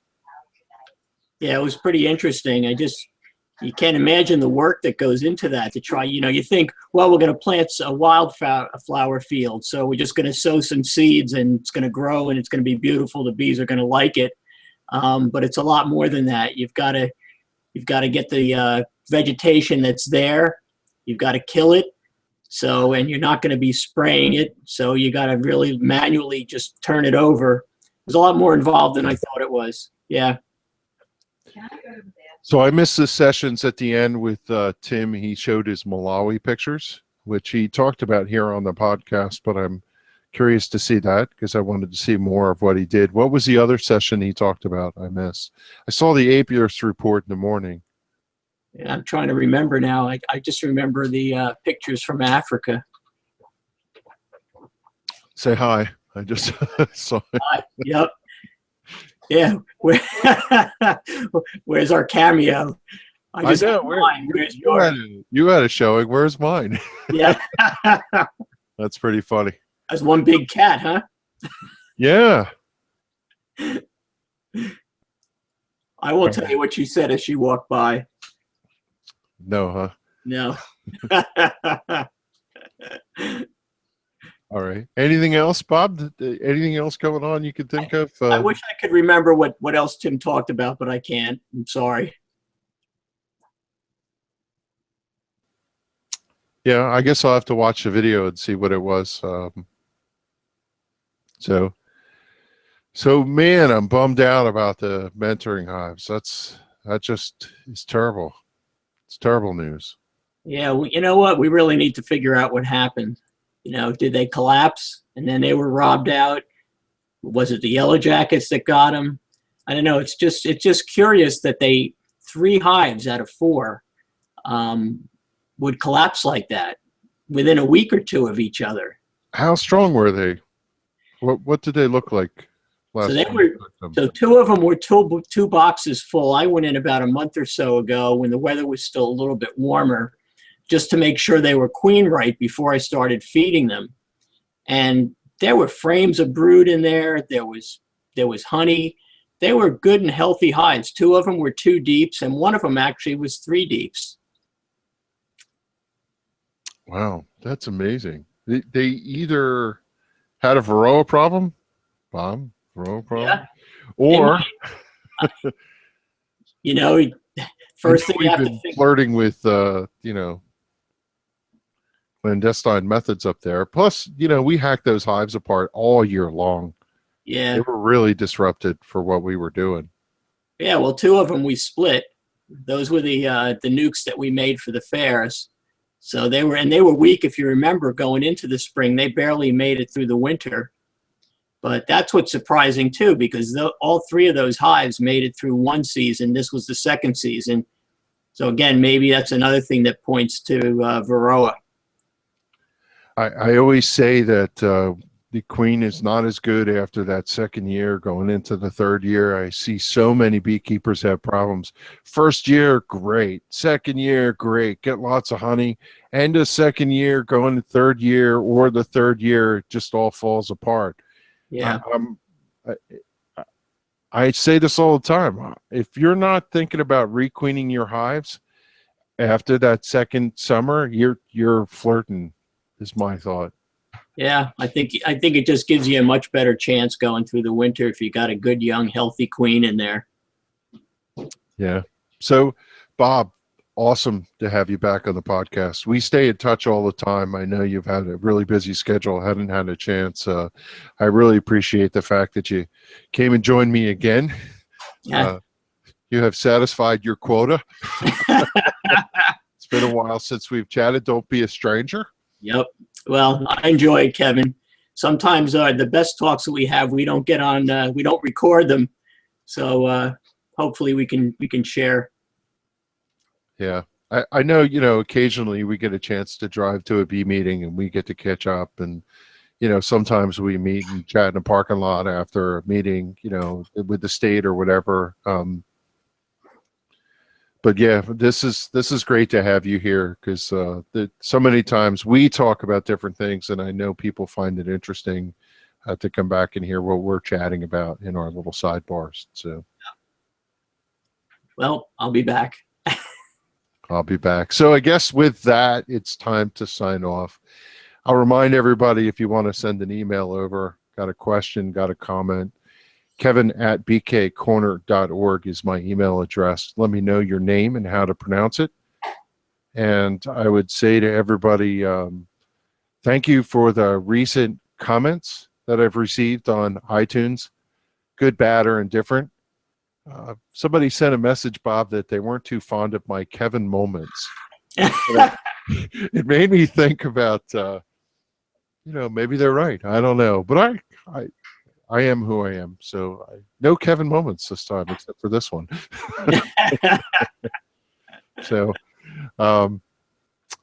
Yeah, it was pretty interesting. You can't imagine the work that goes into that to try, you think, well, we're going to plant a wildflower field. So we're just going to sow some seeds and it's going to grow and it's going to be beautiful. The bees are going to like it. But it's a lot more than that. You've got to get the vegetation that's there. You've got to kill it. So, and you're not going to be spraying it. So you got to really manually just turn it over. There's a lot more involved than I thought it was. Yeah. So I missed the sessions at the end with Tim. He showed his Malawi pictures, which he talked about here on the podcast, but I'm curious to see that because I wanted to see more of what he did. What was the other session he talked about I missed? I saw the Apiarist report in the morning. Yeah, I'm trying to remember now. I just remember the pictures from Africa. Say hi. I just saw it. Yep. Yeah. Where's our cameo? I know. Where's yours? You had a showing. Where's mine? Yeah. That's pretty funny. That's one big cat, huh? Yeah. I won't tell you what she said as she walked by. No, huh? No. All right. Anything else, Bob? Anything else going on you could think of? I wish I could remember what else Tim talked about, but I can't. I'm sorry. Yeah, I guess I'll have to watch the video and see what it was. So man, I'm bummed out about the mentoring hives. That just is terrible. It's terrible news. Yeah, well, you know what? We really need to figure out what happened. Did they collapse and then they were robbed out? Was it the Yellow Jackets that got them? I don't know. It's just curious that 3 hives out of 4 would collapse like that within a week or 2 of each other. How strong were they? What did they look like? So 2 of them were two boxes full. I went in about a month or so ago when the weather was still a little bit warmer, just to make sure they were queen right before I started feeding them. And there were frames of brood in there. There was honey. They were good and healthy hives. 2 of them were 2 deeps, and one of them actually was 3 deeps. Wow, that's amazing. They either had a Varroa problem, Bob. Varroa problem, yeah. or first thing you have to think. Flirting with clandestine methods up there. Plus, we hacked those hives apart all year long. Yeah, they were really disrupted for what we were doing. Yeah, well, 2 of them we split. Those were the nukes that we made for the fairs. So they were weak, if you remember, going into the spring. They barely made it through the winter. But that's what's surprising, too, because all 3 of those hives made it through one season. This was the second season. So, again, maybe that's another thing that points to Varroa. I always say that the queen is not as good after that second year going into the third year. I see so many beekeepers have problems. First year, great. Second year, great. Get lots of honey. End of second year, going to third year, or the third year, it just all falls apart. Yeah. I say this all the time. If you're not thinking about requeening your hives after that second summer, you're flirting, is my thought. Yeah, I think it just gives you a much better chance going through the winter if you got a good, young, healthy queen in there. Yeah. So, Bob, awesome to have you back on the podcast. We stay in touch all the time. I know you've had a really busy schedule, haven't had a chance. I really appreciate the fact that you came and joined me again. You have satisfied your quota. It's been a while since we've chatted. Don't be a stranger. Yep. Well, I enjoy it, Kevin. Sometimes the best talks that we have, we don't get on, we don't record them. So hopefully we can share. Yeah. I know, occasionally we get a chance to drive to a bee meeting and we get to catch up, and, sometimes we meet and chat in a parking lot after a meeting, with the state or whatever. But yeah, this is great to have you here, because so many times we talk about different things, and I know people find it interesting to come back and hear what we're chatting about in our little sidebars. So, well, I'll be back. I'll be back. So I guess with that, it's time to sign off. I'll remind everybody, if you want to send an email over, got a question, got a comment, Kevin@bkcorner.org is my email address. Let me know your name and how to pronounce it. And I would say to everybody, thank you for the recent comments that I've received on iTunes, good, bad, or indifferent. Somebody sent a message, Bob, that they weren't too fond of my Kevin moments. It made me think about, maybe they're right. I don't know. But I am who I am. So no Kevin moments this time, except for this one. So, all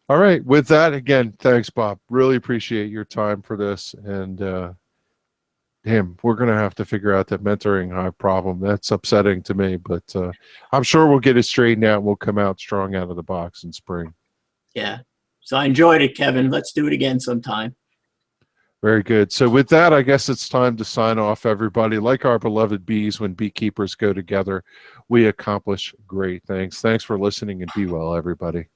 right. With that, again, thanks, Bob. Really appreciate your time for this. And damn, we're going to have to figure out that mentoring hive problem. That's upsetting to me, but I'm sure we'll get it straightened out and we'll come out strong out of the box in spring. Yeah. So I enjoyed it, Kevin. Let's do it again sometime. Very good. So with that, I guess it's time to sign off, everybody. Like our beloved bees, when beekeepers go together, we accomplish great things. Thanks for listening, and be well, everybody.